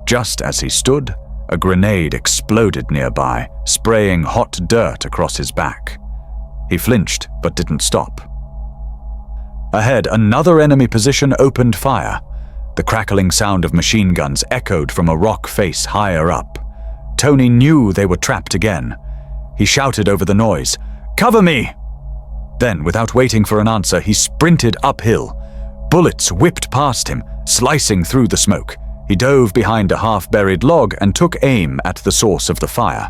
Just as he stood, a grenade exploded nearby, spraying hot dirt across his back. He flinched, but didn't stop. Ahead, another enemy position opened fire. The crackling sound of machine guns echoed from a rock face higher up. Tony knew they were trapped again. He shouted over the noise, "Cover me!" Then, without waiting for an answer, he sprinted uphill. Bullets whipped past him, slicing through the smoke. He dove behind a half-buried log and took aim at the source of the fire.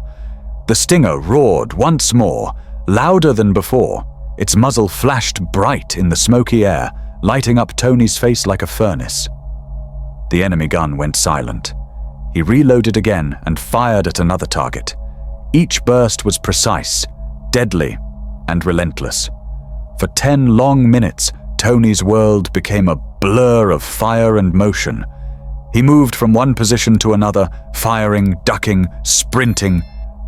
The stinger roared once more, louder than before. Its muzzle flashed bright in the smoky air, lighting up Tony's face like a furnace. The enemy gun went silent. He reloaded again and fired at another target. Each burst was precise, deadly, and relentless. For 10 long minutes, Tony's world became a blur of fire and motion. He moved from one position to another, firing, ducking, sprinting,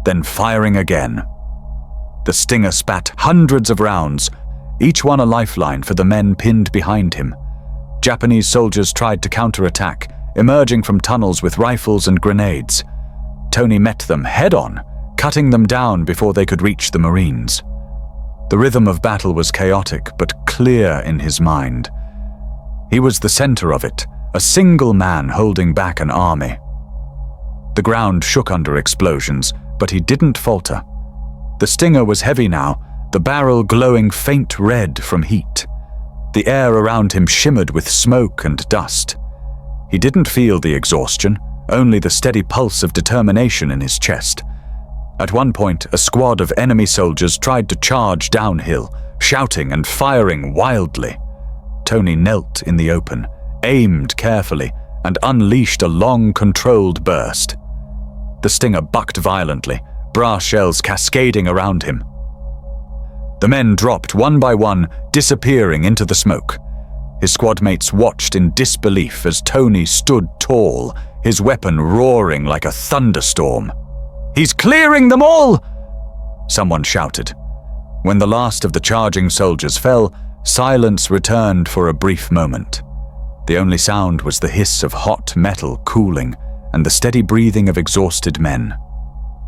then firing again. The Stinger spat hundreds of rounds, each one a lifeline for the men pinned behind him. Japanese soldiers tried to counterattack, emerging from tunnels with rifles and grenades. Tony met them head-on, cutting them down before they could reach the Marines. The rhythm of battle was chaotic but clear in his mind. He was the center of it, a single man holding back an army. The ground shook under explosions, but he didn't falter. The Stinger was heavy now, the barrel glowing faint red from heat. The air around him shimmered with smoke and dust. He didn't feel the exhaustion, only the steady pulse of determination in his chest. At one point, a squad of enemy soldiers tried to charge downhill, shouting and firing wildly. Tony knelt in the open, aimed carefully, and unleashed a long, controlled burst. The Stinger bucked violently, brass shells cascading around him. The men dropped one by one, disappearing into the smoke. His squadmates watched in disbelief as Tony stood tall, his weapon roaring like a thunderstorm. "He's clearing them all!" someone shouted. When the last of the charging soldiers fell, silence returned for a brief moment. The only sound was the hiss of hot metal cooling and the steady breathing of exhausted men.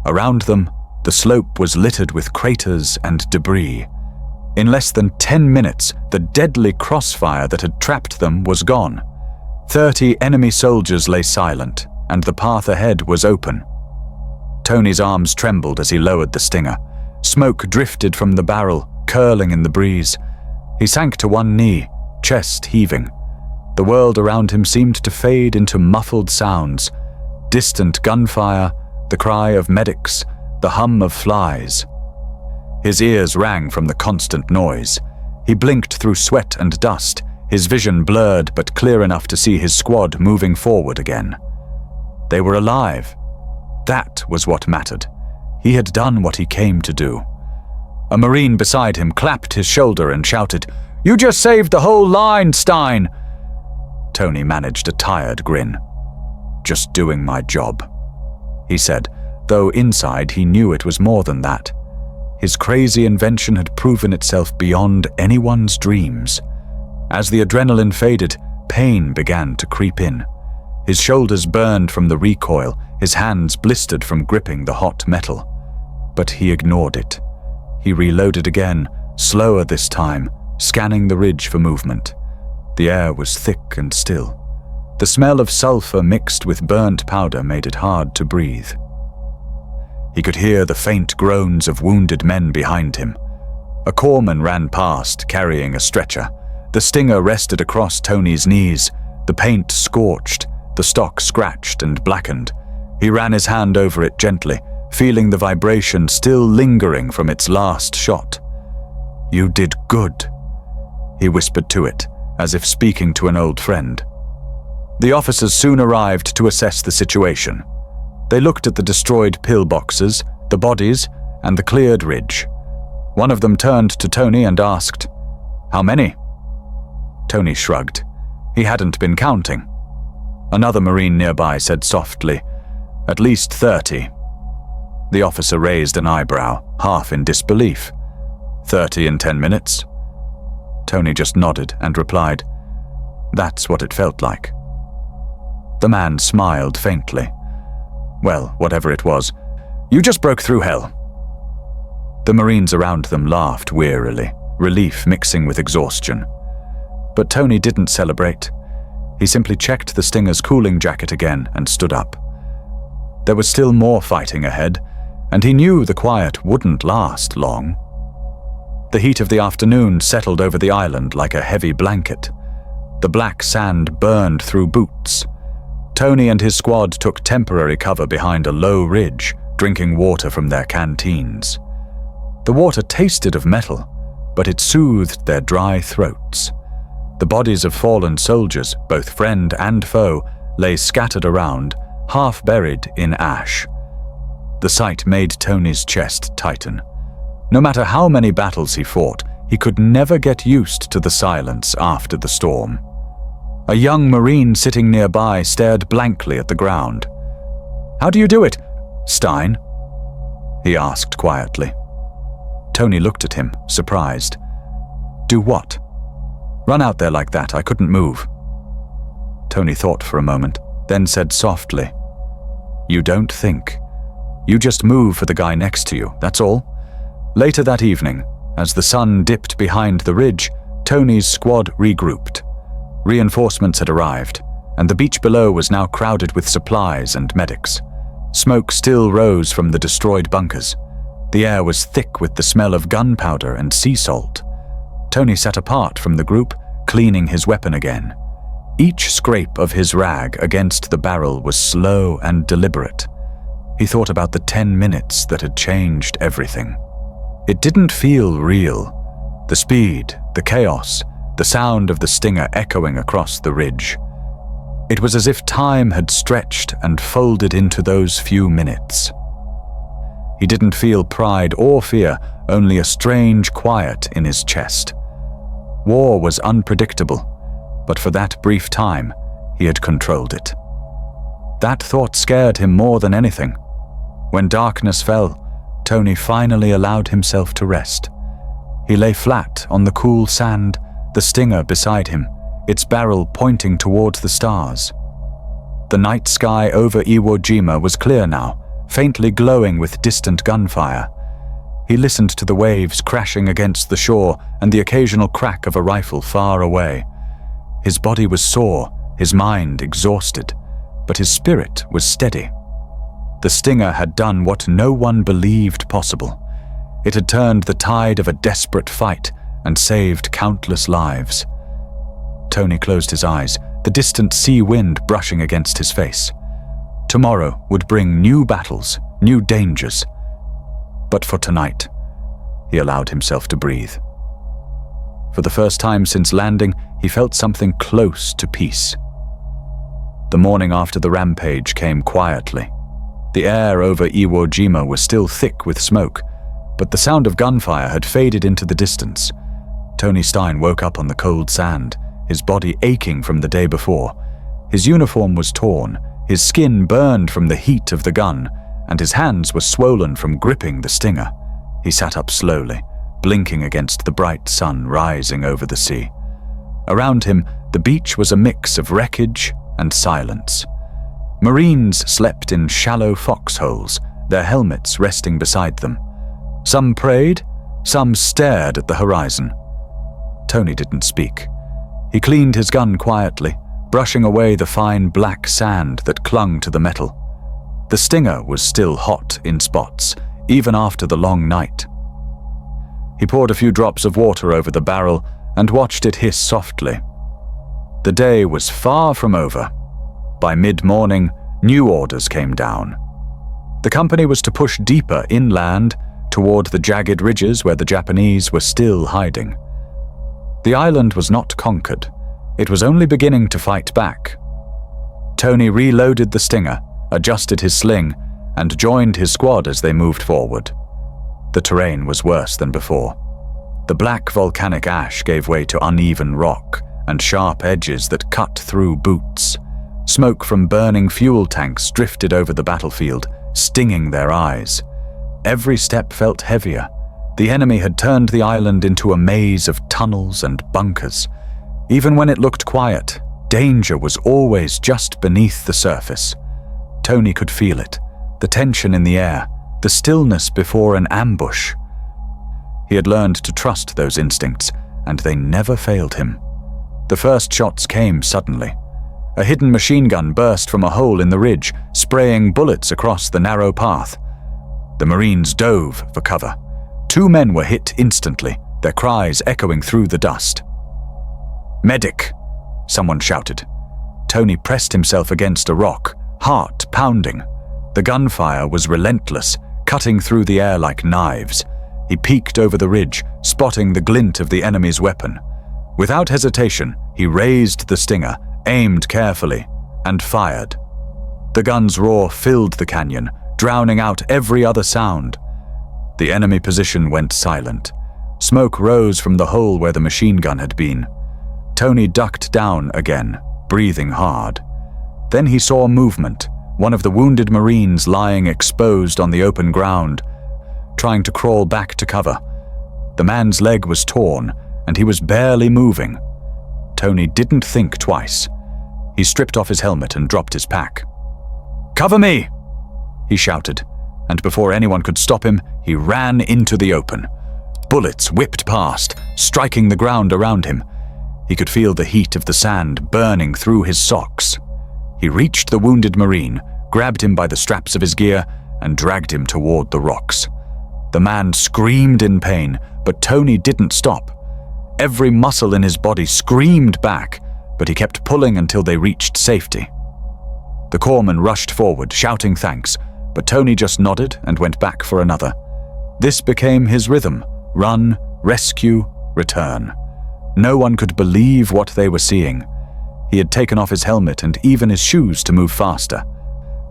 Around them, the slope was littered with craters and debris. In less than 10 minutes, the deadly crossfire that had trapped them was gone. 30 enemy soldiers lay silent, and the path ahead was open. Tony's arms trembled as he lowered the Stinger. Smoke drifted from the barrel, curling in the breeze. He sank to one knee, chest heaving. The world around him seemed to fade into muffled sounds. Distant gunfire, the cry of medics, the hum of flies. His ears rang from the constant noise. He blinked through sweat and dust, his vision blurred but clear enough to see his squad moving forward again. They were alive. That was what mattered. He had done what he came to do. A Marine beside him clapped his shoulder and shouted, "You just saved the whole line, Stein!" Tony managed a tired grin. "Just doing my job," he said, though inside he knew it was more than that. His crazy invention had proven itself beyond anyone's dreams. As the adrenaline faded, pain began to creep in. His shoulders burned from the recoil, his hands blistered from gripping the hot metal. But he ignored it. He reloaded again, slower this time, scanning the ridge for movement. The air was thick and still. The smell of sulfur mixed with burnt powder made it hard to breathe. He could hear the faint groans of wounded men behind him. A corpsman ran past, carrying a stretcher. The Stinger rested across Tony's knees, the paint scorched, the stock scratched and blackened. He ran his hand over it gently, feeling the vibration still lingering from its last shot. "You did good," he whispered to it, as if speaking to an old friend. The officers soon arrived to assess the situation. They looked at the destroyed pillboxes, the bodies, and the cleared ridge. One of them turned to Tony and asked, "How many?" Tony shrugged. He hadn't been counting. Another Marine nearby said softly, "At least 30. The officer raised an eyebrow, half in disbelief. 30 in 10 minutes? Tony just nodded and replied, "That's what it felt like." The man smiled faintly. Well, whatever it was, "You just broke through hell." The Marines around them laughed wearily, relief mixing with exhaustion. But Tony didn't celebrate. He simply checked the Stinger's cooling jacket again and stood up. There was still more fighting ahead, and he knew the quiet wouldn't last long. The heat of the afternoon settled over the island like a heavy blanket. The black sand burned through boots. Tony and his squad took temporary cover behind a low ridge, drinking water from their canteens. The water tasted of metal, but it soothed their dry throats. The bodies of fallen soldiers, both friend and foe, lay scattered around, half buried in ash. The sight made Tony's chest tighten. No matter how many battles he fought, he could never get used to the silence after the storm. A young Marine sitting nearby stared blankly at the ground. "How do you do it, Stein?" he asked quietly. Tony looked at him, surprised. "Do what?" "Run out there like that, I couldn't move." Tony thought for a moment, then said softly, "You don't think. You just move for the guy next to you, that's all." Later that evening, as the sun dipped behind the ridge, Tony's squad regrouped. Reinforcements had arrived, and the beach below was now crowded with supplies and medics. Smoke still rose from the destroyed bunkers. The air was thick with the smell of gunpowder and sea salt. Tony sat apart from the group, cleaning his weapon again. Each scrape of his rag against the barrel was slow and deliberate. He thought about the 10 minutes that had changed everything. It didn't feel real. The speed, the chaos, the sound of the stinger echoing across the ridge. It was as if time had stretched and folded into those few minutes. He didn't feel pride or fear, only a strange quiet in his chest. War was unpredictable, but for that brief time, he had controlled it. That thought scared him more than anything. When darkness fell, Tony finally allowed himself to rest. He lay flat on the cool sand, the stinger beside him, its barrel pointing towards the stars. The night sky over Iwo Jima was clear now, faintly glowing with distant gunfire. He listened to the waves crashing against the shore and the occasional crack of a rifle far away. His body was sore, his mind exhausted, but his spirit was steady. The stinger had done what no one believed possible. It had turned the tide of a desperate fight and saved countless lives. Tony closed his eyes, the distant sea wind brushing against his face. Tomorrow would bring new battles, new dangers. But for tonight, he allowed himself to breathe. For the first time since landing, he felt something close to peace. The morning after the rampage came quietly. The air over Iwo Jima was still thick with smoke, but the sound of gunfire had faded into the distance. Tony Stein woke up on the cold sand, his body aching from the day before. His uniform was torn, his skin burned from the heat of the gun, and his hands were swollen from gripping the stinger. He sat up slowly, blinking against the bright sun rising over the sea. Around him, the beach was a mix of wreckage and silence. Marines slept in shallow foxholes, their helmets resting beside them. Some prayed, some stared at the horizon. Tony didn't speak. He cleaned his gun quietly, brushing away the fine black sand that clung to the metal. The stinger was still hot in spots, even after the long night. He poured a few drops of water over the barrel and watched it hiss softly. The day was far from over. By mid-morning, new orders came down. The company was to push deeper inland toward the jagged ridges where the Japanese were still hiding. The island was not conquered. It was only beginning to fight back. Tony reloaded the stinger, adjusted his sling, and joined his squad as they moved forward. The terrain was worse than before. The black volcanic ash gave way to uneven rock and sharp edges that cut through boots. Smoke from burning fuel tanks drifted over the battlefield, stinging their eyes. Every step felt heavier. The enemy had turned the island into a maze of tunnels and bunkers. Even when it looked quiet, danger was always just beneath the surface. Tony could feel it, the tension in the air, the stillness before an ambush. He had learned to trust those instincts, and they never failed him. The first shots came suddenly. A hidden machine gun burst from a hole in the ridge, spraying bullets across the narrow path. The Marines dove for cover. 2 men were hit instantly, their cries echoing through the dust. "Medic!" someone shouted. Tony pressed himself against a rock, heart pounding. The gunfire was relentless, cutting through the air like knives. He peeked over the ridge, spotting the glint of the enemy's weapon. Without hesitation, he raised the stinger, aimed carefully, and fired. The gun's roar filled the canyon, drowning out every other sound. The enemy position went silent. Smoke rose from the hole where the machine gun had been. Tony ducked down again, breathing hard. Then he saw movement, one of the wounded Marines lying exposed on the open ground, trying to crawl back to cover. The man's leg was torn, and he was barely moving. Tony didn't think twice. He stripped off his helmet and dropped his pack. "Cover me!" he shouted, and before anyone could stop him, he ran into the open. Bullets whipped past, striking the ground around him. He could feel the heat of the sand burning through his socks. He reached the wounded Marine, grabbed him by the straps of his gear, and dragged him toward the rocks. The man screamed in pain, but Tony didn't stop. Every muscle in his body screamed back, but he kept pulling until they reached safety. The corpsman rushed forward, shouting thanks, but Tony just nodded and went back for another. This became his rhythm: run, rescue, return. No one could believe what they were seeing. He had taken off his helmet and even his shoes to move faster,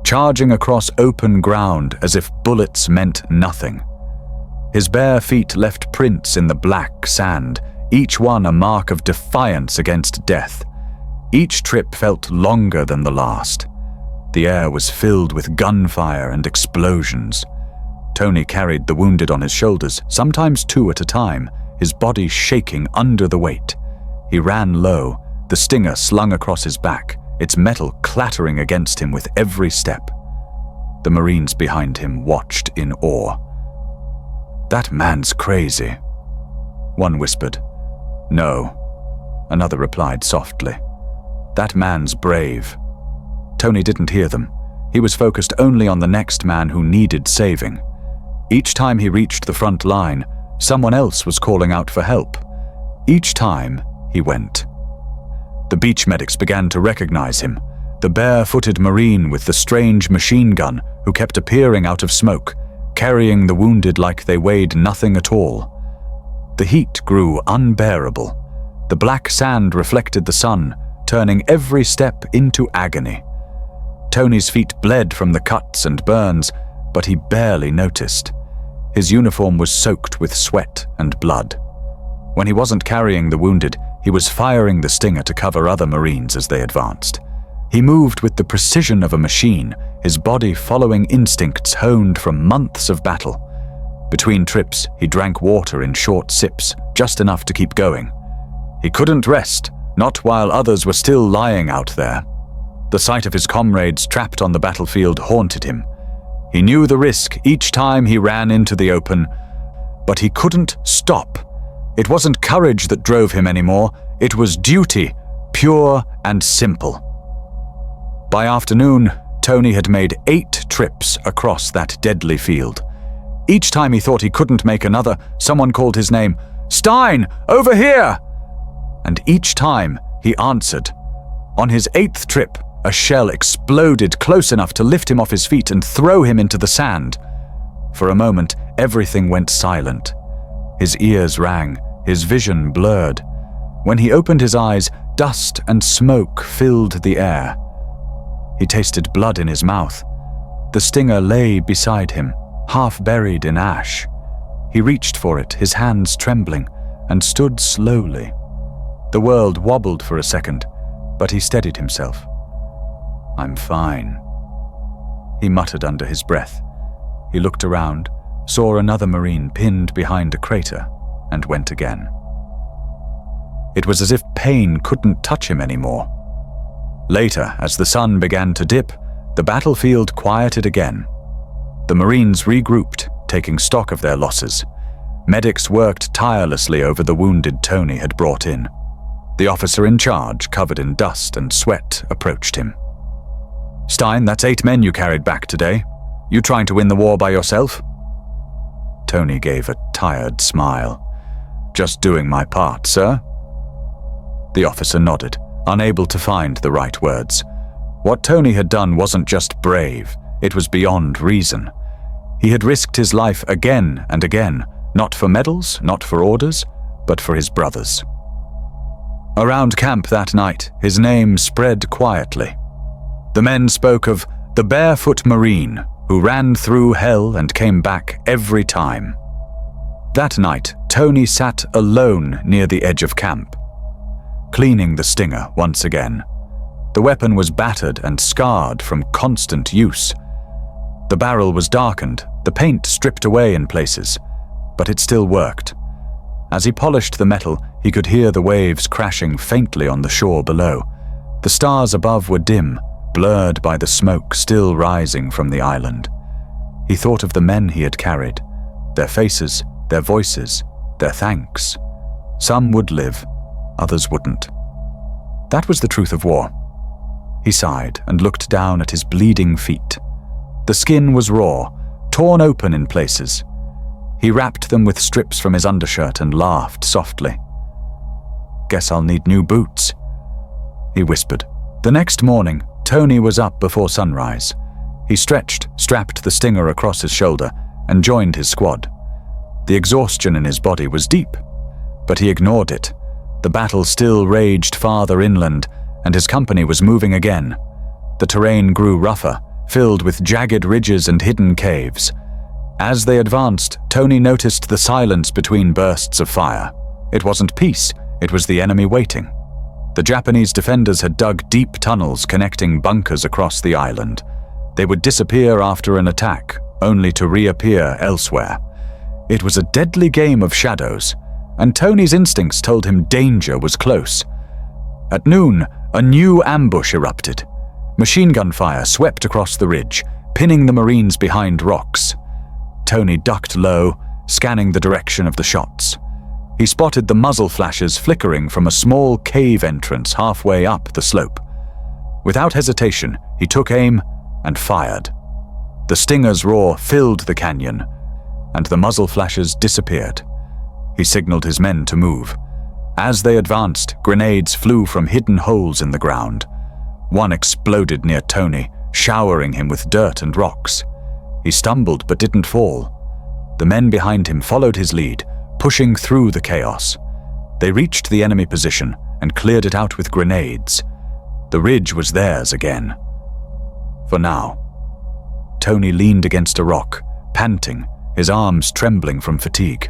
charging across open ground as if bullets meant nothing. His bare feet left prints in the black sand, each one a mark of defiance against death. Each trip felt longer than the last. The air was filled with gunfire and explosions. Tony carried the wounded on his shoulders, sometimes two at a time, his body shaking under the weight. He ran low, the stinger slung across his back, its metal clattering against him with every step. The Marines behind him watched in awe. "That man's crazy," one whispered. "No," another replied softly. "That man's brave." Tony didn't hear them. He was focused only on the next man who needed saving. Each time he reached the front line, someone else was calling out for help. Each time, he went. The beach medics began to recognize him, the bare-footed Marine with the strange machine gun who kept appearing out of smoke, carrying the wounded like they weighed nothing at all. The heat grew unbearable. The black sand reflected the sun, turning every step into agony. Tony's feet bled from the cuts and burns, but he barely noticed. His uniform was soaked with sweat and blood. When he wasn't carrying the wounded, he was firing the stinger to cover other Marines as they advanced. He moved with the precision of a machine, his body following instincts honed from months of battle. Between trips, he drank water in short sips, just enough to keep going. He couldn't rest, not while others were still lying out there. The sight of his comrades trapped on the battlefield haunted him. He knew the risk each time he ran into the open, but he couldn't stop. It wasn't courage that drove him anymore, it was duty, pure and simple. By afternoon, Tony had made 8 trips across that deadly field. Each time he thought he couldn't make another, someone called his name, "Stein, over here!" And each time he answered. On his 8th trip, a shell exploded close enough to lift him off his feet and throw him into the sand. For a moment, everything went silent. His ears rang, his vision blurred. When he opened his eyes, dust and smoke filled the air. He tasted blood in his mouth. The stinger lay beside him, half buried in ash. He reached for it, his hands trembling, and stood slowly. The world wobbled for a second, but he steadied himself. "I'm fine," he muttered under his breath. He looked around, saw another Marine pinned behind a crater, and went again. It was as if pain couldn't touch him anymore. Later, as the sun began to dip, the battlefield quieted again. The Marines regrouped, taking stock of their losses. Medics worked tirelessly over the wounded Tony had brought in. The officer in charge, covered in dust and sweat, approached him. "Stein, that's 8 men you carried back today. You trying to win the war by yourself?" Tony gave a tired smile. "Just doing my part, sir." The officer nodded, unable to find the right words. What Tony had done wasn't just brave, it was beyond reason. He had risked his life again and again, not for medals, not for orders, but for his brothers. Around camp that night, his name spread quietly. The men spoke of the barefoot Marine who ran through hell and came back every time. That night, Tony sat alone near the edge of camp, cleaning the stinger once again. The weapon was battered and scarred from constant use. The barrel was darkened, the paint stripped away in places, but it still worked. As he polished the metal, he could hear the waves crashing faintly on the shore below. The stars above were dim, blurred by the smoke still rising from the island. He thought of the men he had carried, their faces, their voices, their thanks. Some would live, others wouldn't. That was the truth of war. He sighed and looked down at his bleeding feet. The skin was raw, torn open in places. He wrapped them with strips from his undershirt and laughed softly. "Guess I'll need new boots," he whispered. The next morning, Tony was up before sunrise. He stretched, strapped the stinger across his shoulder, and joined his squad. The exhaustion in his body was deep, but he ignored it. The battle still raged farther inland, and his company was moving again. The terrain grew rougher, filled with jagged ridges and hidden caves. As they advanced, Tony noticed the silence between bursts of fire. It wasn't peace, it was the enemy waiting. The Japanese defenders had dug deep tunnels connecting bunkers across the island. They would disappear after an attack, only to reappear elsewhere. It was a deadly game of shadows, and Tony's instincts told him danger was close. At noon, a new ambush erupted. Machine gun fire swept across the ridge, pinning the Marines behind rocks. Tony ducked low, scanning the direction of the shots. He spotted the muzzle flashes flickering from a small cave entrance halfway up the slope. Without hesitation, he took aim and fired. The stinger's roar filled the canyon, and the muzzle flashes disappeared. He signaled his men to move. As they advanced, grenades flew from hidden holes in the ground. One exploded near Tony, showering him with dirt and rocks. He stumbled but didn't fall. The men behind him followed his lead, pushing through the chaos. They reached the enemy position and cleared it out with grenades. The ridge was theirs again. For now. Tony leaned against a rock, panting, his arms trembling from fatigue.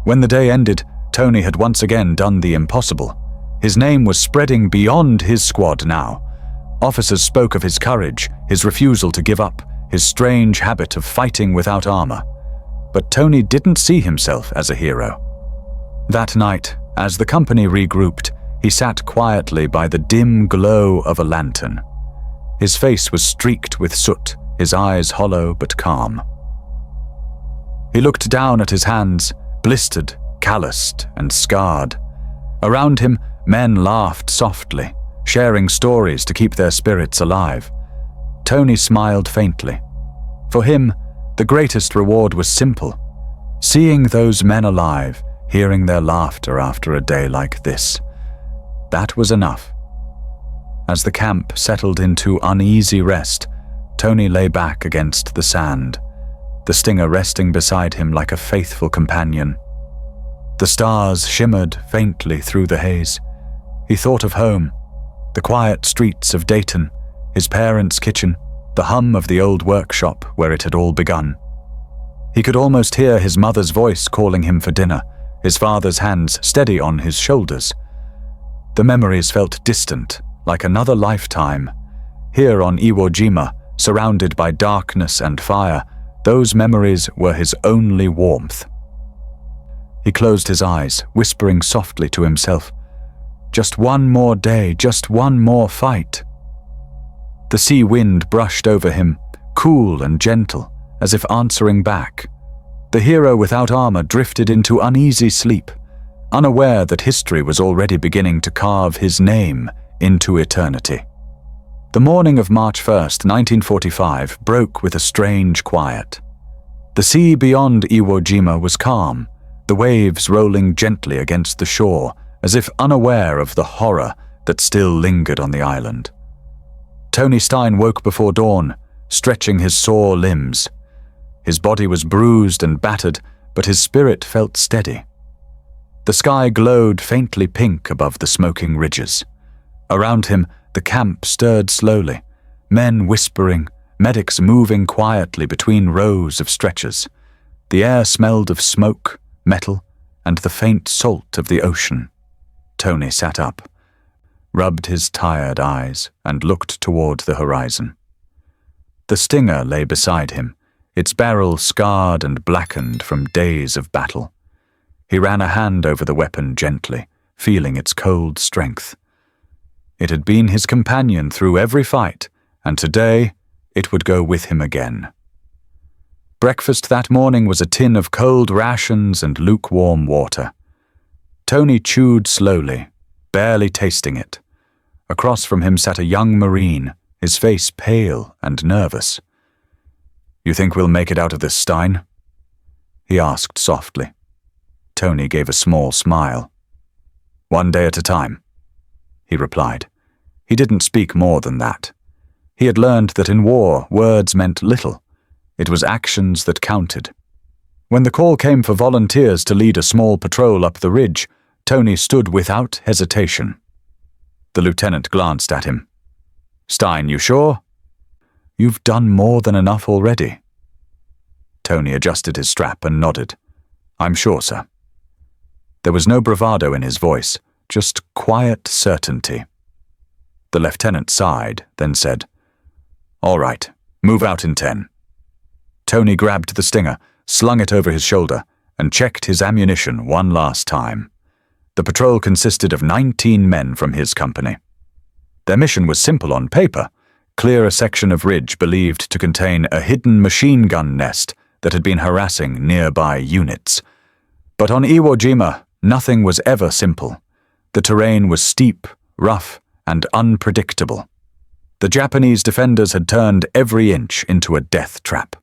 When the day ended, Tony had once again done the impossible. His name was spreading beyond his squad now. Officers spoke of his courage, his refusal to give up, his strange habit of fighting without armor. But Tony didn't see himself as a hero. That night, as the company regrouped, he sat quietly by the dim glow of a lantern. His face was streaked with soot, his eyes hollow but calm. He looked down at his hands, blistered, calloused, and scarred. Around him, men laughed softly, sharing stories to keep their spirits alive. Tony smiled faintly. For him, the greatest reward was simple. Seeing those men alive, hearing their laughter after a day like this. That was enough. As the camp settled into uneasy rest, Tony lay back against the sand, the stinger resting beside him like a faithful companion. The stars shimmered faintly through the haze. He thought of home, the quiet streets of Dayton, his parents' kitchen, the hum of the old workshop where it had all begun. He could almost hear his mother's voice calling him for dinner, his father's hands steady on his shoulders. The memories felt distant, like another lifetime. Here on Iwo Jima, surrounded by darkness and fire, those memories were his only warmth. He closed his eyes, whispering softly to himself, "Just one more day, just one more fight." The sea wind brushed over him, cool and gentle, as if answering back. The hero without armor drifted into uneasy sleep, unaware that history was already beginning to carve his name into eternity. The morning of March 1st, 1945, broke with a strange quiet. The sea beyond Iwo Jima was calm, the waves rolling gently against the shore, as if unaware of the horror that still lingered on the island. Tony Stein woke before dawn, stretching his sore limbs. His body was bruised and battered, but his spirit felt steady. The sky glowed faintly pink above the smoking ridges. Around him, the camp stirred slowly, men whispering, medics moving quietly between rows of stretchers. The air smelled of smoke, metal, and the faint salt of the ocean. Tony sat up, rubbed his tired eyes, and looked toward the horizon. The Stinger lay beside him, its barrel scarred and blackened from days of battle. He ran a hand over the weapon gently, feeling its cold strength. It had been his companion through every fight, and today it would go with him again. Breakfast that morning was a tin of cold rations and lukewarm water. Tony chewed slowly, barely tasting it. Across from him sat a young Marine, his face pale and nervous. "You think we'll make it out of this, Stein?" he asked softly. Tony gave a small smile. "One day at a time," he replied. He didn't speak more than that. He had learned that in war, words meant little. It was actions that counted. When the call came for volunteers to lead a small patrol up the ridge, Tony stood without hesitation. The lieutenant glanced at him. "Stein, you sure?" "You've done more than enough already." Tony adjusted his strap and nodded. "I'm sure, sir." There was no bravado in his voice, just quiet certainty. The lieutenant sighed, then said, "All right, move out in 10. Tony grabbed the Stinger, slung it over his shoulder, and checked his ammunition one last time. The patrol consisted of 19 men from his company. Their mission was simple on paper: clear a section of ridge believed to contain a hidden machine gun nest that had been harassing nearby units. But on Iwo Jima, nothing was ever simple. The terrain was steep, rough, and unpredictable. The Japanese defenders had turned every inch into a death trap.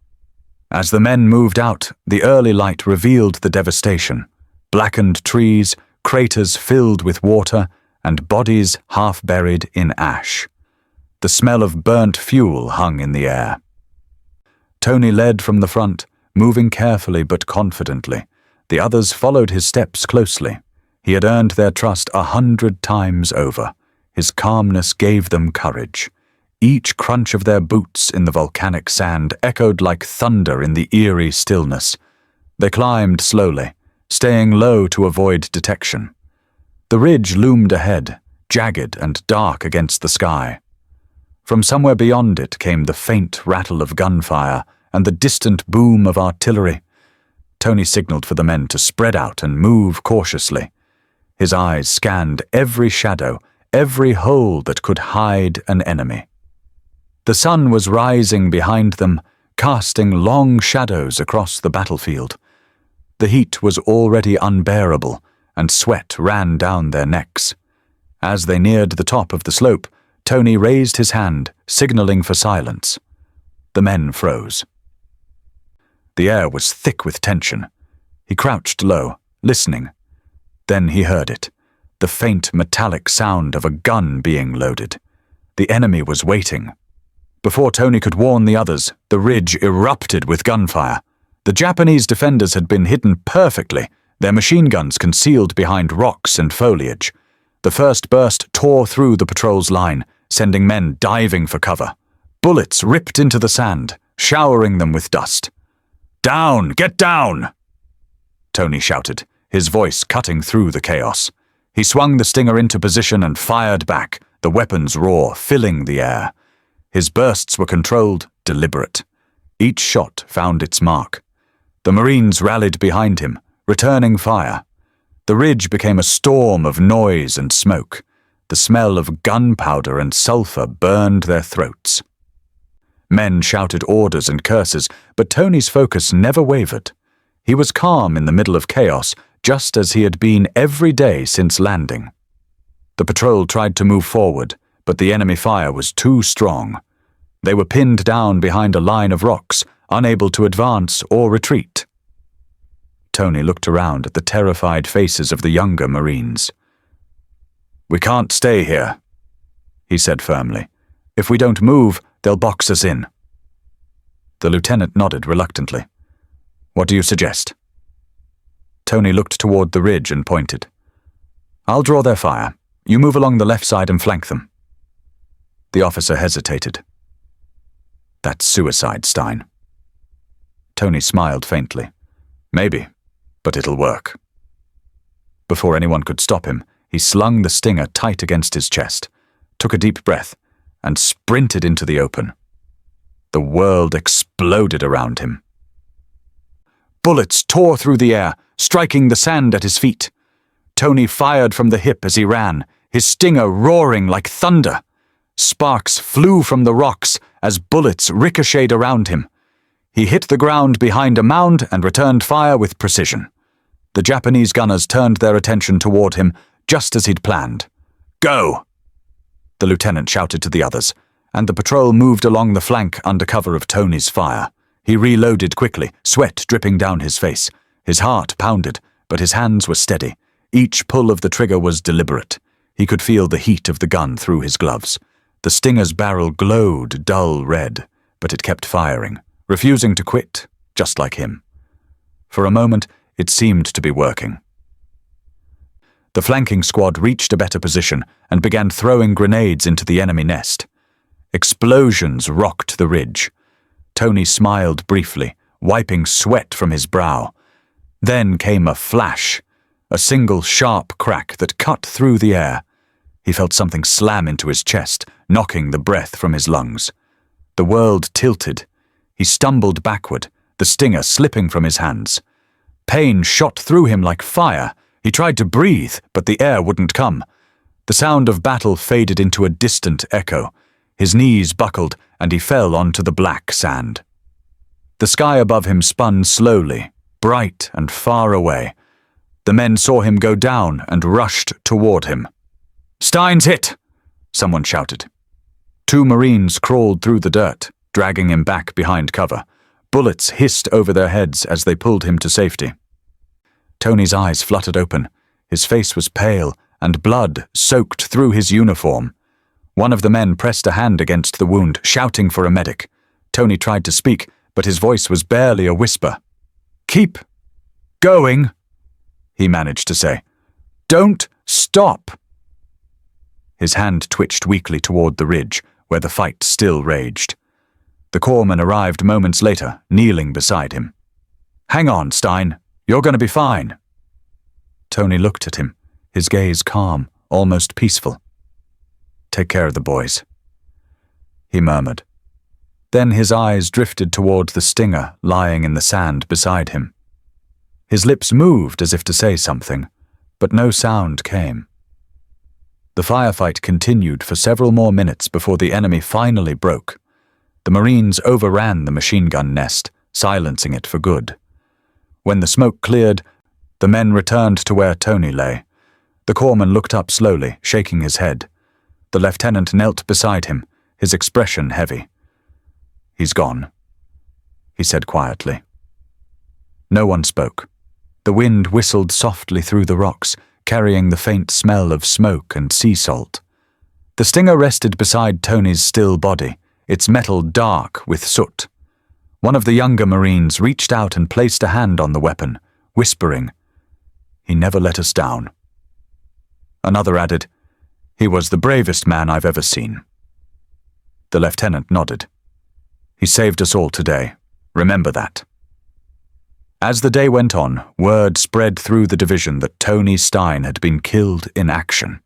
As the men moved out, the early light revealed the devastation: blackened trees, craters filled with water, and bodies half buried in ash. The smell of burnt fuel hung in the air. Tony led from the front, moving carefully but confidently. The others followed his steps closely. He had earned their trust 100 times over. His calmness gave them courage. Each crunch of their boots in the volcanic sand echoed like thunder in the eerie stillness. They climbed slowly, staying low to avoid detection. The ridge loomed ahead, jagged and dark against the sky. From somewhere beyond it came the faint rattle of gunfire and the distant boom of artillery. Tony signaled for the men to spread out and move cautiously. His eyes scanned every shadow, every hole that could hide an enemy. The sun was rising behind them, casting long shadows across the battlefield. The heat was already unbearable, and sweat ran down their necks. As they neared the top of the slope, Tony raised his hand, signaling for silence. The men froze. The air was thick with tension. He crouched low, listening. Then he heard it, the faint metallic sound of a gun being loaded. The enemy was waiting. Before Tony could warn the others, the ridge erupted with gunfire. The Japanese defenders had been hidden perfectly, their machine guns concealed behind rocks and foliage. The first burst tore through the patrol's line, sending men diving for cover. Bullets ripped into the sand, showering them with dust. "Down! Get down!" Tony shouted, his voice cutting through the chaos. He swung the Stinger into position and fired back, the weapon's roar filling the air. His bursts were controlled, deliberate. Each shot found its mark. The Marines rallied behind him, returning fire. The ridge became a storm of noise and smoke. The smell of gunpowder and sulfur burned their throats. Men shouted orders and curses, but Tony's focus never wavered. He was calm in the middle of chaos, just as he had been every day since landing. The patrol tried to move forward, but the enemy fire was too strong. They were pinned down behind a line of rocks, unable to advance or retreat. Tony looked around at the terrified faces of the younger Marines. "We can't stay here," he said firmly. "If we don't move, they'll box us in." The lieutenant nodded reluctantly. "What do you suggest?" Tony looked toward the ridge and pointed. "I'll draw their fire. You move along the left side and flank them." The officer hesitated. That's suicide, Stein. Tony smiled faintly. Maybe, but it'll work. Before anyone could stop him, he slung the stinger tight against his chest, took a deep breath, and sprinted into the open. The world exploded around him. Bullets tore through the air, striking the sand at his feet. Tony fired from the hip as he ran, his stinger roaring like thunder. Sparks flew from the rocks as bullets ricocheted around him. He hit the ground behind a mound and returned fire with precision. The Japanese gunners turned their attention toward him just as he'd planned. "Go!" the lieutenant shouted to the others, and the patrol moved along the flank under cover of Tony's fire. He reloaded quickly, sweat dripping down his face. His heart pounded, but his hands were steady. Each pull of the trigger was deliberate. He could feel the heat of the gun through his gloves. The stinger's barrel glowed dull red, but it kept firing, refusing to quit, just like him. For a moment, it seemed to be working. The flanking squad reached a better position and began throwing grenades into the enemy nest. Explosions rocked the ridge. Tony smiled briefly, wiping sweat from his brow. Then came a flash, a single sharp crack that cut through the air. He felt something slam into his chest, knocking the breath from his lungs. The world tilted. He stumbled backward, the stinger slipping from his hands. Pain shot through him like fire. He tried to breathe, but the air wouldn't come. The sound of battle faded into a distant echo. His knees buckled, and he fell onto the black sand. The sky above him spun slowly, bright and far away. The men saw him go down and rushed toward him. "Stein's hit!" someone shouted. 2 Marines crawled through the dirt, dragging him back behind cover. Bullets hissed over their heads as they pulled him to safety. Tony's eyes fluttered open. His face was pale, and blood soaked through his uniform. One of the men pressed a hand against the wound, shouting for a medic. Tony tried to speak, but his voice was barely a whisper. "Keep going," he managed to say. "Don't stop." His hand twitched weakly toward the ridge, where the fight still raged. The corpsman arrived moments later, kneeling beside him. "Hang on, Stein. You're going to be fine." Tony looked at him, his gaze calm, almost peaceful. "Take care of the boys," he murmured. Then his eyes drifted toward the stinger lying in the sand beside him. His lips moved as if to say something, but no sound came. The firefight continued for several more minutes before the enemy finally broke. The Marines overran the machine gun nest, silencing it for good. When the smoke cleared, the men returned to where Tony lay. The corpsman looked up slowly, shaking his head. The lieutenant knelt beside him, his expression heavy. "He's gone," he said quietly. No one spoke. The wind whistled softly through the rocks, carrying the faint smell of smoke and sea salt. The stinger rested beside Tony's still body, its metal dark with soot. One of the younger Marines reached out and placed a hand on the weapon, whispering, "He never let us down." Another added, "He was the bravest man I've ever seen." The lieutenant nodded. "He saved us all today. Remember that." As the day went on, word spread through the division that Tony Stein had been killed in action.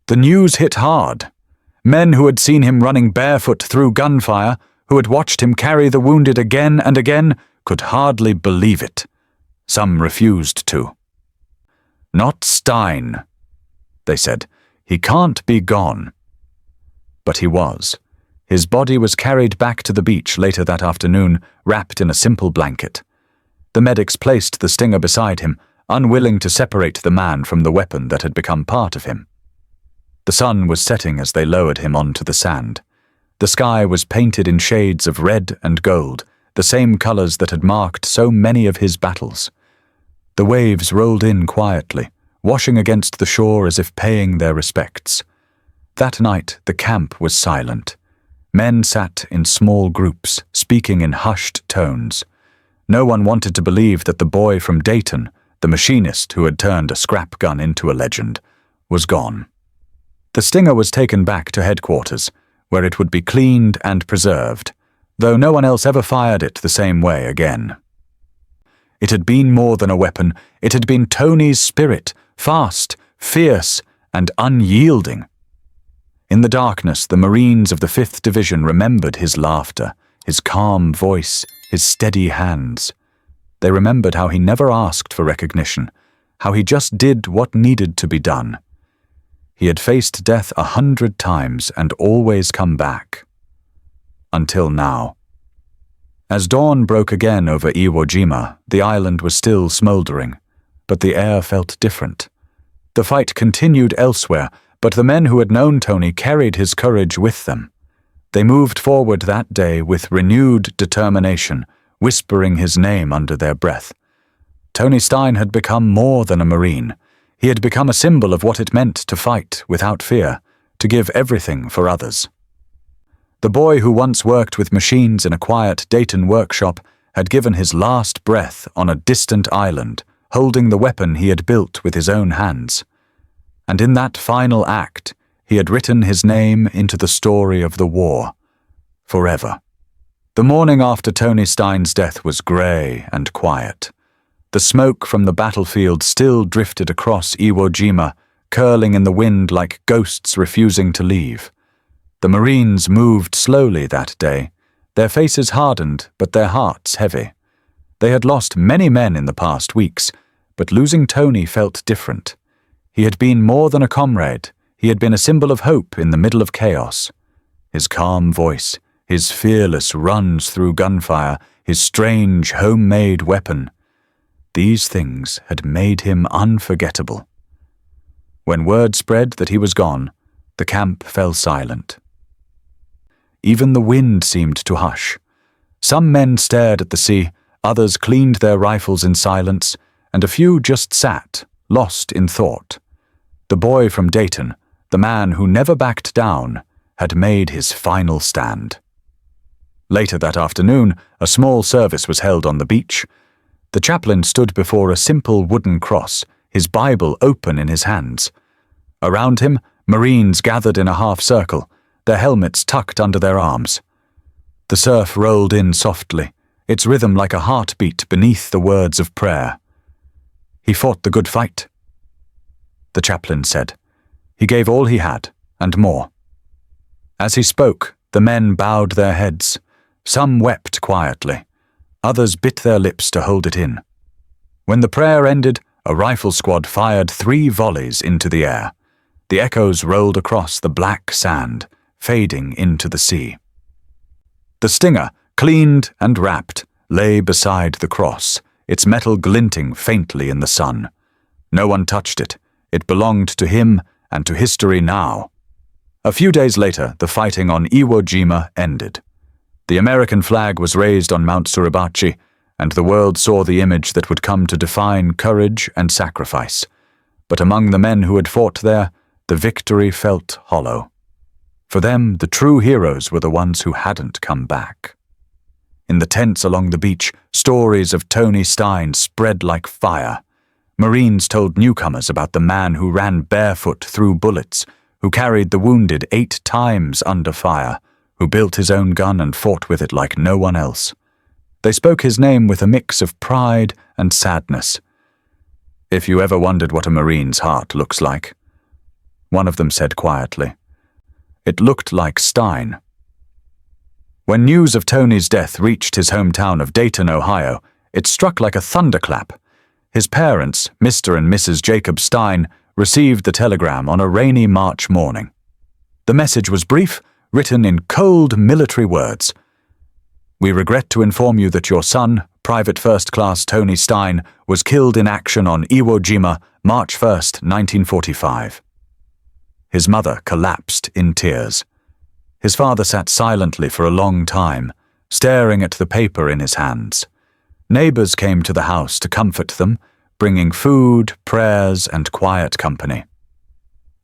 The news hit hard. Men who had seen him running barefoot through gunfire, who had watched him carry the wounded again and again, could hardly believe it. Some refused to. "Not Stein," they said. "He can't be gone." But he was. His body was carried back to the beach later that afternoon, wrapped in a simple blanket. The medics placed the stinger beside him, unwilling to separate the man from the weapon that had become part of him. The sun was setting as they lowered him onto the sand. The sky was painted in shades of red and gold, the same colors that had marked so many of his battles. The waves rolled in quietly, washing against the shore as if paying their respects. That night, the camp was silent. Men sat in small groups, speaking in hushed tones. No one wanted to believe that the boy from Dayton, the machinist who had turned a scrap gun into a legend, was gone. The stinger was taken back to headquarters, where it would be cleaned and preserved. though no one else ever fired it the same way again. It had been more than a weapon. It had been Tony's spirit, fast, fierce, and unyielding. In the darkness, the Marines of the 5th Division remembered his laughter, his calm voice, his steady hands. They remembered how he never asked for recognition, how he just did what needed to be done. He had faced death 100 times and always come back. Until now. As dawn broke again over Iwo Jima, the island was still smoldering, but the air felt different. The fight continued elsewhere, but the men who had known Tony carried his courage with them. They moved forward that day with renewed determination, whispering his name under their breath. Tony Stein had become more than a Marine. He had become a symbol of what it meant to fight without fear, to give everything for others. The boy who once worked with machines in a quiet Dayton workshop had given his last breath on a distant island, holding the weapon he had built with his own hands. And in that final act, he had written his name into the story of the war, forever. The morning after Tony Stein's death was grey and quiet. The smoke from the battlefield still drifted across Iwo Jima, curling in the wind like ghosts refusing to leave. The Marines moved slowly that day, their faces hardened but their hearts heavy. They had lost many men in the past weeks, but losing Tony felt different. He had been more than a comrade. He had been a symbol of hope in the middle of chaos. His calm voice, his fearless runs through gunfire, his strange homemade weapon. These things had made him unforgettable. When word spread that he was gone, the camp fell silent. Even the wind seemed to hush. Some men stared at the sea, others cleaned their rifles in silence, and a few just sat, lost in thought. The boy from Dayton, the man who never backed down, had made his final stand. Later that afternoon, a small service was held on the beach. The chaplain stood before a simple wooden cross, his Bible open in his hands. Around him, Marines gathered in a half-circle, their helmets tucked under their arms. The surf rolled in softly, its rhythm like a heartbeat beneath the words of prayer. He fought the good fight, the chaplain said. He gave all he had, and more. As he spoke, the men bowed their heads. Some wept quietly. Others bit their lips to hold it in. When the prayer ended, a rifle squad fired 3 volleys into the air. The echoes rolled across the black sand, fading into the sea. The Stinger, cleaned and wrapped, lay beside the cross, its metal glinting faintly in the sun. No one touched it. It belonged to him and to history now. A few days later, the fighting on Iwo Jima ended. The American flag was raised on Mount Suribachi, and the world saw the image that would come to define courage and sacrifice. But among the men who had fought there, the victory felt hollow. For them, the true heroes were the ones who hadn't come back. In the tents along the beach, stories of Tony Stein spread like fire. Marines told newcomers about the man who ran barefoot through bullets, who carried the wounded 8 times under fire, who built his own gun and fought with it like no one else. They spoke his name with a mix of pride and sadness. If you ever wondered what a Marine's heart looks like, one of them said quietly, it looked like Stein. When news of Tony's death reached his hometown of Dayton, Ohio, it struck like a thunderclap. His parents, Mr. and Mrs. Jacob Stein, received the telegram on a rainy March morning. The message was brief, written in cold military words. We regret to inform you that your son, Private First Class Tony Stein, was killed in action on Iwo Jima, March 1st, 1945. His mother collapsed in tears. His father sat silently for a long time, staring at the paper in his hands. Neighbors came to the house to comfort them, bringing food, prayers, and quiet company.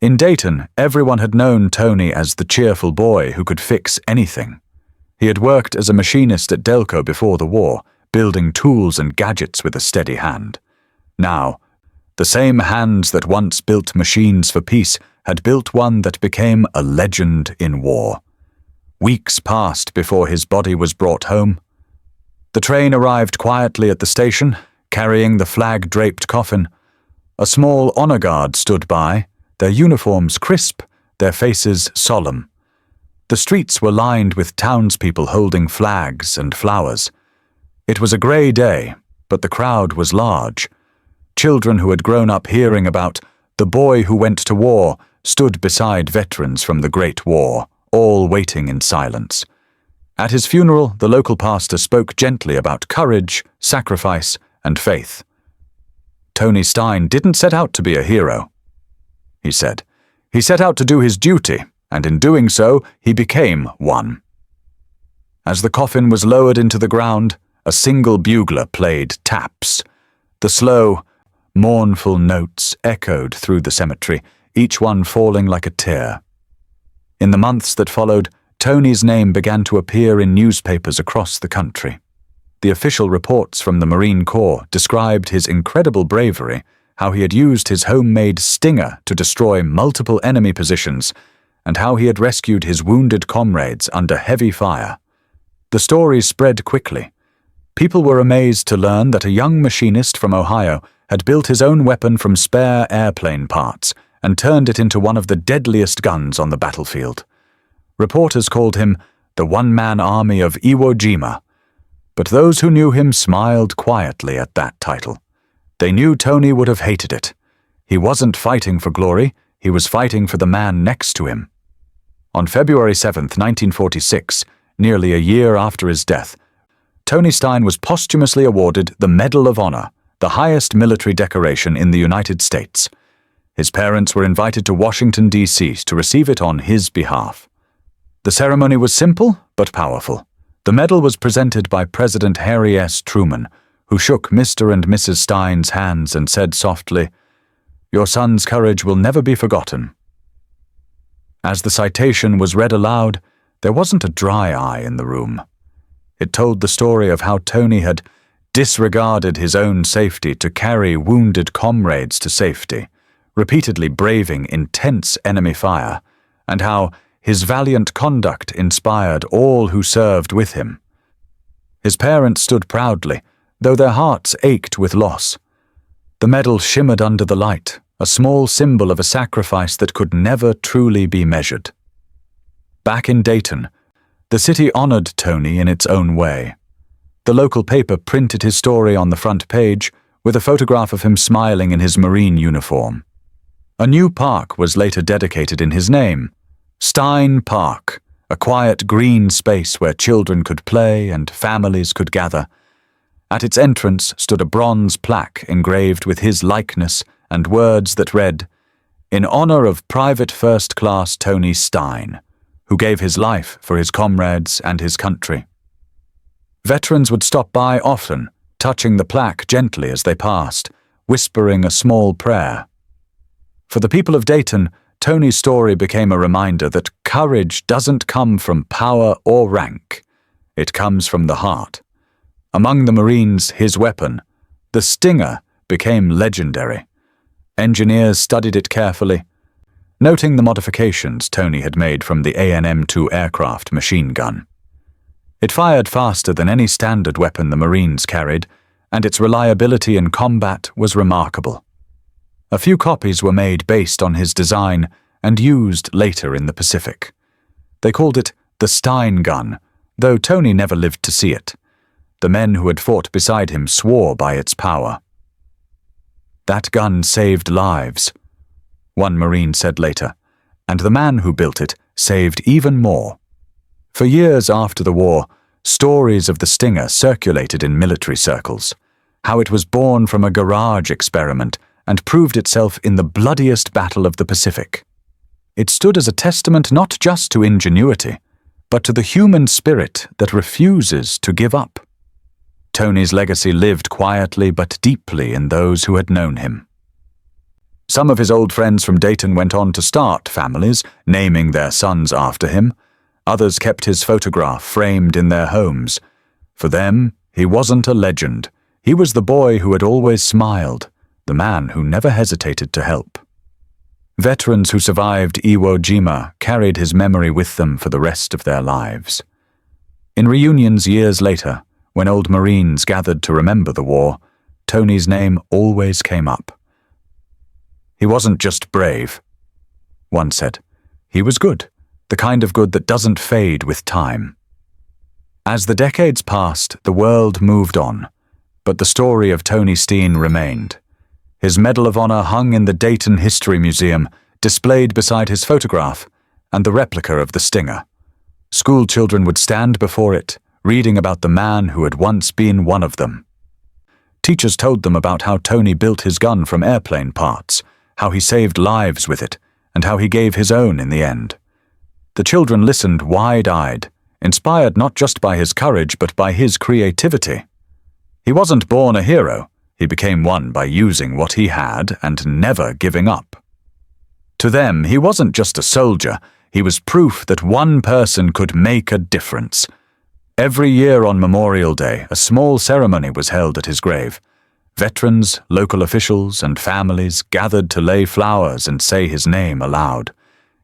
In Dayton, everyone had known Tony as the cheerful boy who could fix anything. He had worked as a machinist at Delco before the war, building tools and gadgets with a steady hand. Now, the same hands that once built machines for peace had built one that became a legend in war. Weeks passed before his body was brought home. The train arrived quietly at the station, carrying the flag-draped coffin. A small honor guard stood by, their uniforms crisp, their faces solemn. The streets were lined with townspeople holding flags and flowers. It was a grey day, but the crowd was large. Children who had grown up hearing about the boy who went to war stood beside veterans from the Great War, all waiting in silence. At his funeral, the local pastor spoke gently about courage, sacrifice, and faith. Tony Stein didn't set out to be a hero, he said. He set out to do his duty, and in doing so, he became one. As the coffin was lowered into the ground, a single bugler played taps. The slow, mournful notes echoed through the cemetery, each one falling like a tear. In the months that followed, Tony's name began to appear in newspapers across the country. The official reports from the Marine Corps described his incredible bravery, how he had used his homemade Stinger to destroy multiple enemy positions, and how he had rescued his wounded comrades under heavy fire. The stories spread quickly. People were amazed to learn that a young machinist from Ohio had built his own weapon from spare airplane parts and turned it into one of the deadliest guns on the battlefield. Reporters called him the one-man army of Iwo Jima, but those who knew him smiled quietly at that title. They knew Tony would have hated it. He wasn't fighting for glory, he was fighting for the man next to him. On February 7, 1946, nearly a year after his death, Tony Stein was posthumously awarded the Medal of Honor, the highest military decoration in the United States. His parents were invited to Washington, D.C. to receive it on his behalf. The ceremony was simple but powerful. The medal was presented by President Harry S. Truman, who shook Mr. and Mrs. Stein's hands and said softly, "Your son's courage will never be forgotten." As the citation was read aloud, there wasn't a dry eye in the room. It told the story of how Tony had disregarded his own safety to carry wounded comrades to safety, repeatedly braving intense enemy fire, and how his valiant conduct inspired all who served with him. His parents stood proudly, though their hearts ached with loss. The medal shimmered under the light, a small symbol of a sacrifice that could never truly be measured. Back in Dayton, the city honored Tony in its own way. The local paper printed his story on the front page with a photograph of him smiling in his Marine uniform. A new park was later dedicated in his name, Stein Park, a quiet green space where children could play and families could gather. At its entrance stood a bronze plaque engraved with his likeness and words that read, "In honor of Private First Class Tony Stein, who gave his life for his comrades and his country." Veterans would stop by often, touching the plaque gently as they passed, whispering a small prayer. For the people of Dayton, Tony's story became a reminder that courage doesn't come from power or rank. It comes from the heart. Among the Marines, his weapon, the Stinger, became legendary. Engineers studied it carefully, noting the modifications Tony had made from the AN-M2 aircraft machine gun. It fired faster than any standard weapon the Marines carried, and its reliability in combat was remarkable. A few copies were made based on his design and used later in the Pacific. They called it the Stein gun, though Tony never lived to see it. The men who had fought beside him swore by its power. "That gun saved lives," one Marine said later, "and the man who built it saved even more." For years after the war, stories of the Stinger circulated in military circles, how it was born from a garage experiment and proved itself in the bloodiest battle of the Pacific. It stood as a testament not just to ingenuity, but to the human spirit that refuses to give up. Tony's legacy lived quietly but deeply in those who had known him. Some of his old friends from Dayton went on to start families, naming their sons after him. Others kept his photograph framed in their homes. For them, he wasn't a legend. He was the boy who had always smiled, the man who never hesitated to help. Veterans who survived Iwo Jima carried his memory with them for the rest of their lives. In reunions years later, when old Marines gathered to remember the war, Tony's name always came up. "He wasn't just brave," one said. "He was good, the kind of good that doesn't fade with time." As the decades passed, the world moved on, but the story of Tony Stein remained. His Medal of Honor hung in the Dayton History Museum, displayed beside his photograph and the replica of the Stinger. School children would stand before it, reading about the man who had once been one of them. Teachers told them about how Tony built his gun from airplane parts, how he saved lives with it, and how he gave his own in the end. The children listened wide-eyed, inspired not just by his courage but by his creativity. He wasn't born a hero. He became one by using what he had and never giving up. To them, he wasn't just a soldier. He was proof that one person could make a difference. Every year on Memorial Day, a small ceremony was held at his grave. Veterans, local officials, and families gathered to lay flowers and say his name aloud.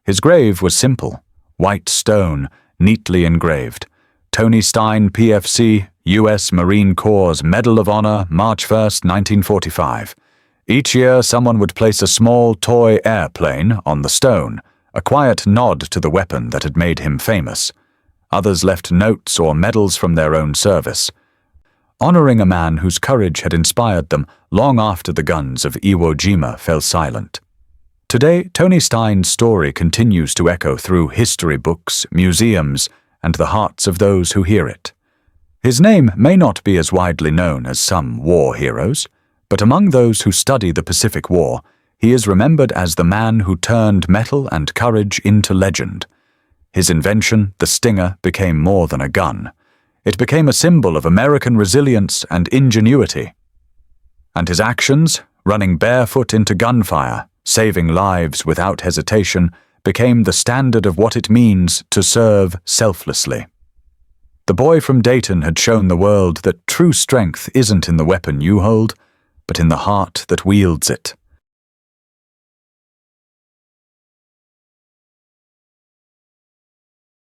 His grave was simple, white stone, neatly engraved. Tony Stein, PFC, U.S. Marine Corps Medal of Honor, March 1st, 1945. Each year, someone would place a small toy airplane on the stone, a quiet nod to the weapon that had made him famous. Others left notes or medals from their own service, honoring a man whose courage had inspired them long after the guns of Iwo Jima fell silent. Today, Tony Stein's story continues to echo through history books, museums, and the hearts of those who hear it. His name may not be as widely known as some war heroes, but among those who study the Pacific War, he is remembered as the man who turned metal and courage into legend. His invention, the Stinger, became more than a gun. It became a symbol of American resilience and ingenuity. And his actions, running barefoot into gunfire, saving lives without hesitation, became the standard of what it means to serve selflessly. The boy from Dayton had shown the world that true strength isn't in the weapon you hold, but in the heart that wields it.